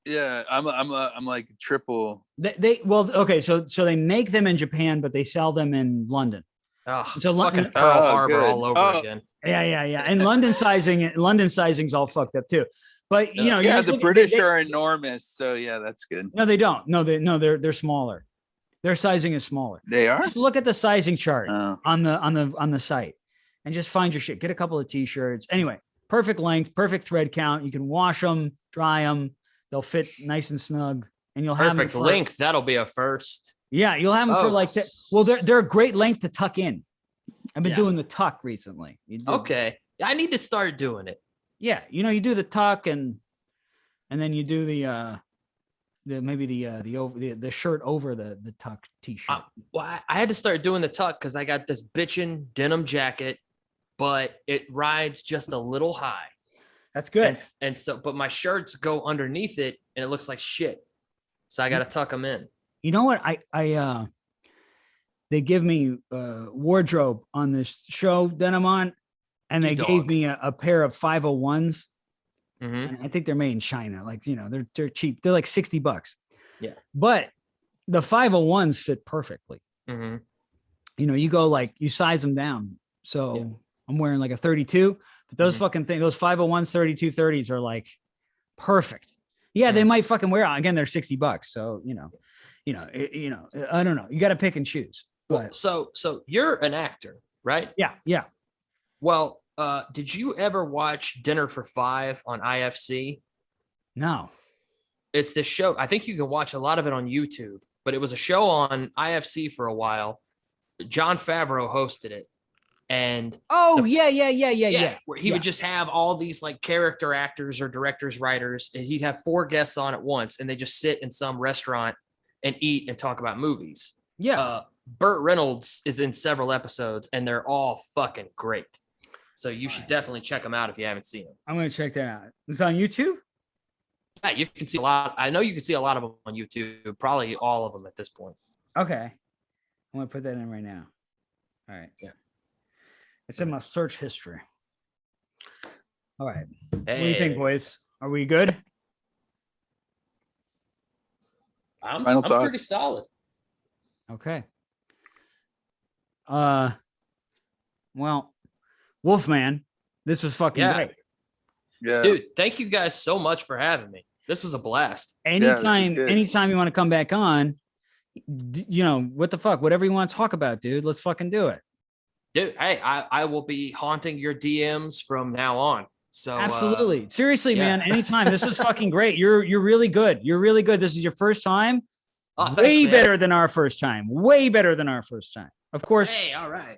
Yeah, I'm like triple. Okay, so they make them in Japan, but they sell them in London. Oh, So fucking Pearl Harbor good. all over again. Yeah. And London sizing's all fucked up too. But the British are enormous, so yeah, that's good. No, they don't. No, they're smaller. Their sizing is smaller. They are. Just look at the sizing chart on the site, and just find your shit. Get a couple of t-shirts. Anyway, perfect length, perfect thread count. You can wash them, dry them. They'll fit nice and snug, and you'll have perfect length. That'll be a first. Yeah, you'll have them for like that. Well, they're a great length to tuck in. I've been doing the tuck recently. Okay, I need to start doing it. Yeah, you do the tuck and then you do the shirt over the tuck t-shirt. I had to start doing the tuck because I got this bitchin' denim jacket, but it rides just a little high. That's good. And so, but my shirts go underneath it, and it looks like shit. So I got to tuck them in. You know what? They give me wardrobe on this show that I'm on, and they gave me a pair of 501s. Mm-hmm. And I think they're made in China. Like, they're cheap. They're like $60. Yeah. But the 501s fit perfectly. Mm-hmm. You go you size them down. So I'm wearing like a 32, but those fucking things, those 501s, 32, 30s are like perfect. Yeah, they might fucking wear out. Again, they're $60. So, I don't know. You got to pick and choose. But so you're an actor, right? Yeah. Well, did you ever watch Dinner for Five on IFC? No. It's this show. I think you can watch a lot of it on YouTube, but it was a show on IFC for a while. Jon Favreau hosted it. And yeah. Where he would just have all these like character actors or directors, writers, and he'd have 4 guests on at once, and they just sit in some restaurant and eat and talk about movies. Yeah. Burt Reynolds is in several episodes, and they're all fucking great. So you should definitely check them out if you haven't seen them. I'm going to check that out. It's on YouTube? Yeah, you can see a lot. I know you can see a lot of them on YouTube, probably all of them at this point. Okay. I'm going to put that in right now. All right. Yeah. It's in my search history. All right. What do you think, boys? Are we good? I'm thoughts. pretty solid. Okay. Well, Wolfman, this was fucking great. Yeah. Dude, thank you guys so much for having me. This was a blast. Anytime you want to come back on, what the fuck, whatever you want to talk about, dude, let's fucking do it. Dude, hey, I will be haunting your DMs from now on. So absolutely. Seriously, man, anytime. This is fucking great. You're really good. You're really good. This is your first time. Way better than our first time. Way better than our first time. Of course. Hey, all right.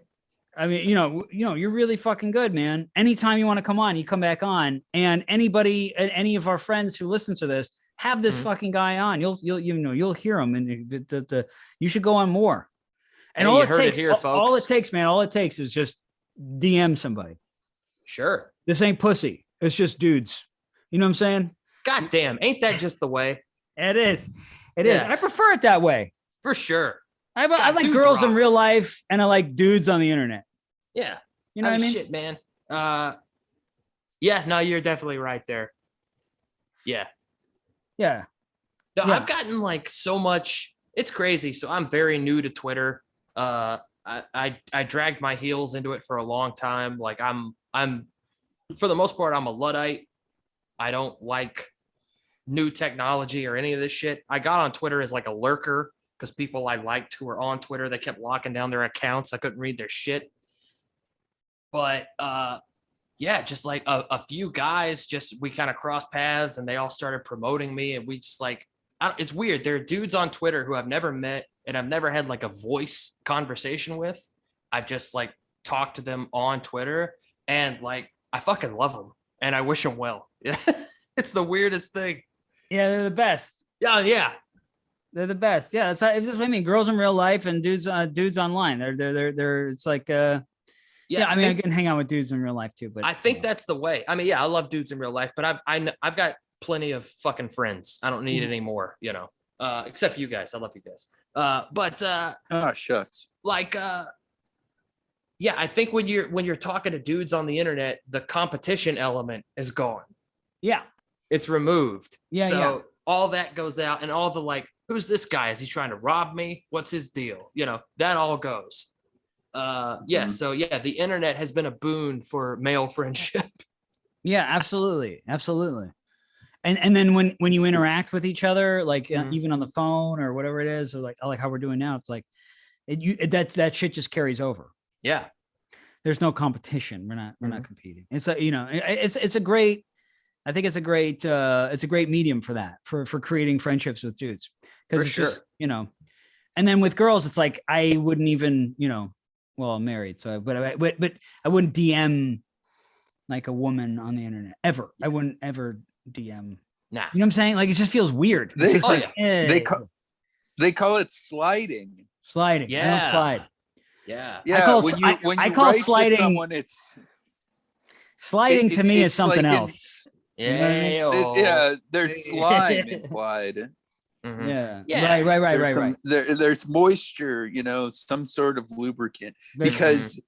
I mean, you're really fucking good, man. Anytime you want to come on, you come back on. And anybody, any of our friends who listen to this, have this fucking guy on. You'll hear him, and you should go on more. And all it takes, man, all it takes is just DM somebody. Sure. This ain't pussy. It's just dudes. You know what I'm saying? God damn, ain't that just the way? It is. It is. I prefer it that way. For sure. I like girls in real life, and I like dudes on the internet. Yeah. You know what I mean? Shit, man. Yeah, no, you're definitely right there. Yeah. Yeah. No, I've gotten like so much. It's crazy. So I'm very new to Twitter. I dragged my heels into it for a long time. Like I'm for the most part, I'm a Luddite. I don't like new technology or any of this shit. I got on Twitter as like a lurker because people I liked who were on Twitter, they kept locking down their accounts. I couldn't read their shit. But yeah, just like a few guys, just we kind of crossed paths and they all started promoting me. And we just like, it's weird. There are dudes on Twitter who I've never met and I've never had like a voice conversation with. I've just like talked to them on Twitter and like, I fucking love them and I wish them well. It's the weirdest thing. Yeah, they're the best. Yeah, yeah. They're the best. Yeah, that's what I mean. Girls in real life and dudes online. They're it's like yeah. I mean, I can hang out with dudes in real life too, but I think that's the way. I mean, yeah, I love dudes in real life, but I've got plenty of fucking friends. I don't need any more, you know. Except for you guys. I love you guys. But oh shucks. Like yeah, I think when you're talking to dudes on the internet, the competition element is gone. Yeah. It's removed. Yeah, so all that goes out and all the like, who's this guy? Is he trying to rob me? What's his deal? You know, that all goes. Yeah. So yeah, the internet has been a boon for male friendship. Yeah, absolutely. Absolutely. And then when you interact with each other, like even on the phone or whatever it is, or like how we're doing now, it's like that shit just carries over. Yeah. There's no competition. We're not competing. It's a, you know, it's a great, I think it's a great medium for that, for creating friendships with dudes. Because it's just, you know, and then with girls, it's like, I wouldn't even, you know, well, I'm married, so, but I wouldn't DM like a woman on the internet ever. I wouldn't ever DM. Nah. You know what I'm saying? Like, it just feels weird. They call it sliding. Sliding. Yeah. I don't slide. Yeah. Yeah. When you call write sliding, to someone, it's sliding to me is something like else. Yeah. Yeah. There's slime implied. Mm-hmm. Yeah. Right. There's moisture, you know, some sort of lubricant. Because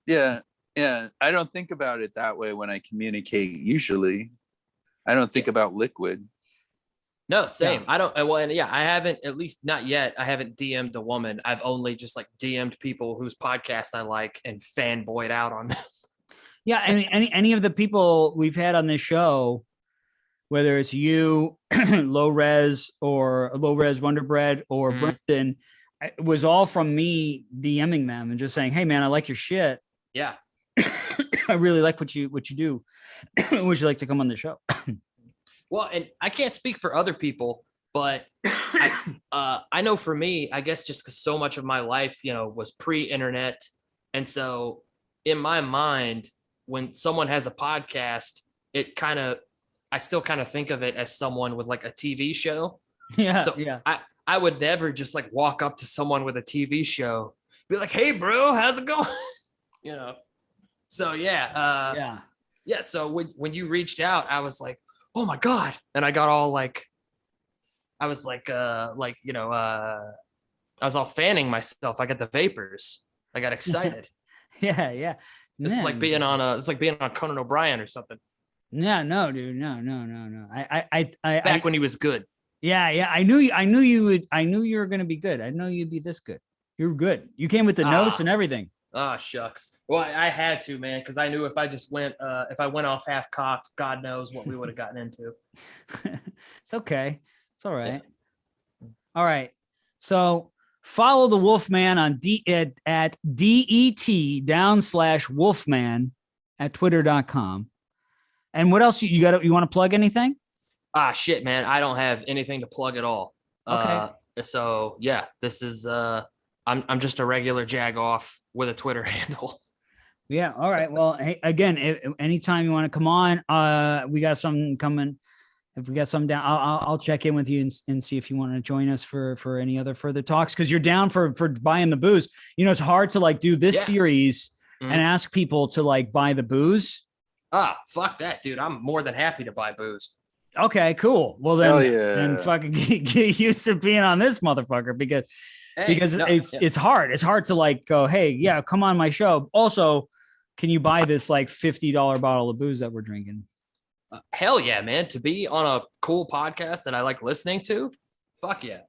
yeah, I don't think about it that way when I communicate. Usually, I don't think about liquid. No, same. I don't. Well, and yeah, I haven't, at least not yet. I haven't DM'd a woman. I've only just like DM'd people whose podcasts I like and fanboyed out on them. Yeah, any of the people we've had on this show, whether it's you, Low Res Wonder Bread, or Brendan, it was all from me DMing them and just saying, "Hey, man, I like your shit. Yeah, I really like what you do. Would you like to come on the show?" Well, and I can't speak for other people, but I know for me, I guess just because so much of my life, you know, was pre-internet, and so in my mind, when someone has a podcast, I still kind of think of it as someone with like a TV show. Yeah. So yeah. I would never just like walk up to someone with a TV show, be like, "Hey, bro, how's it going?" You know. So yeah. Yeah. So when you reached out, I was like, "Oh my God." And I got all like, I was like, you know, I was all fanning myself. I got the vapors. I got excited. Yeah. It's like being on Conan O'Brien or something. Yeah, no, dude. No. Back when he was good. Yeah. I knew you were going to be good. I know you'd be this good. You're good. You came with the notes and everything. Oh, shucks. Well, I had to, man, because I knew if I just went, if I went off half cocked, God knows what we would have gotten into. It's okay. It's all right. Yeah. All right. So follow the Wolfman on at DET/Wolfman at twitter.com. And what else you got? You want to plug anything? Shit, man. I don't have anything to plug at all. Okay. So yeah, this is, I'm just a regular jag-off with a Twitter handle. Yeah. All right. Well, hey, again, anytime you want to come on, we got something coming. If we got some down, I'll check in with you and see if you want to join us for any other further talks. Cause you're down for buying the booze. You know, it's hard to like do this series and ask people to like buy the booze. Fuck that, dude. I'm more than happy to buy booze. Okay, cool. Well then fucking get used to being on this motherfucker because it's hard. It's hard to like go, "Hey, yeah, come on my show." Also, can you buy this like $50 bottle of booze that we're drinking? Hell yeah, man. To be on a cool podcast that I like listening to. Fuck yeah.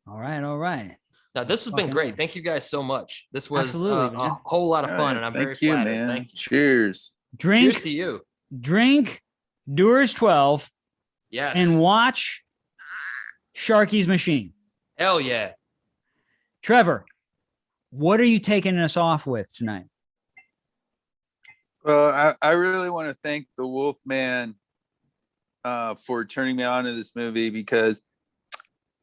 All right. Now, this has been great. Thank you guys so much. This was a whole lot of fun, and I'm very flattered. Man. Thank you. Cheers. Cheers to you. Drink Dewars 12. Yes. And watch Sharky's Machine. Hell yeah. Trevor, what are you taking us off with tonight? Well, I really want to thank the Wolfman for turning me on to this movie, because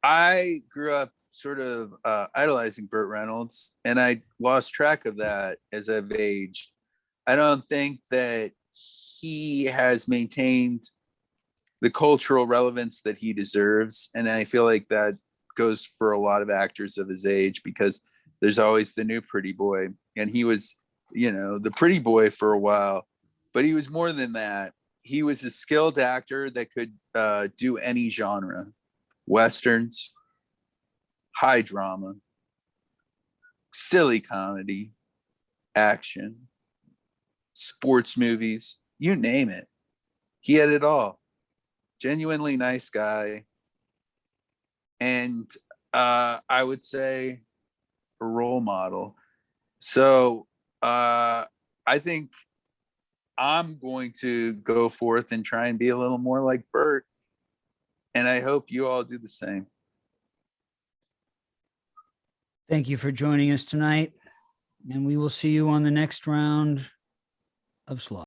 I grew up sort of idolizing Burt Reynolds, and I lost track of that as I've aged. I don't think that he has maintained the cultural relevance that he deserves, and I feel like that goes for a lot of actors of his age, because there's always the new pretty boy, and he was, the pretty boy for a while, but he was more than that. He was a skilled actor that could do any genre: westerns, high drama, silly comedy, action, sports movies, you name it. He had it all. Genuinely nice guy. And I would say a role model. So I think I'm going to go forth and try and be a little more like Bert. And I hope you all do the same. Thank you for joining us tonight. And we will see you on the next round of Sloth.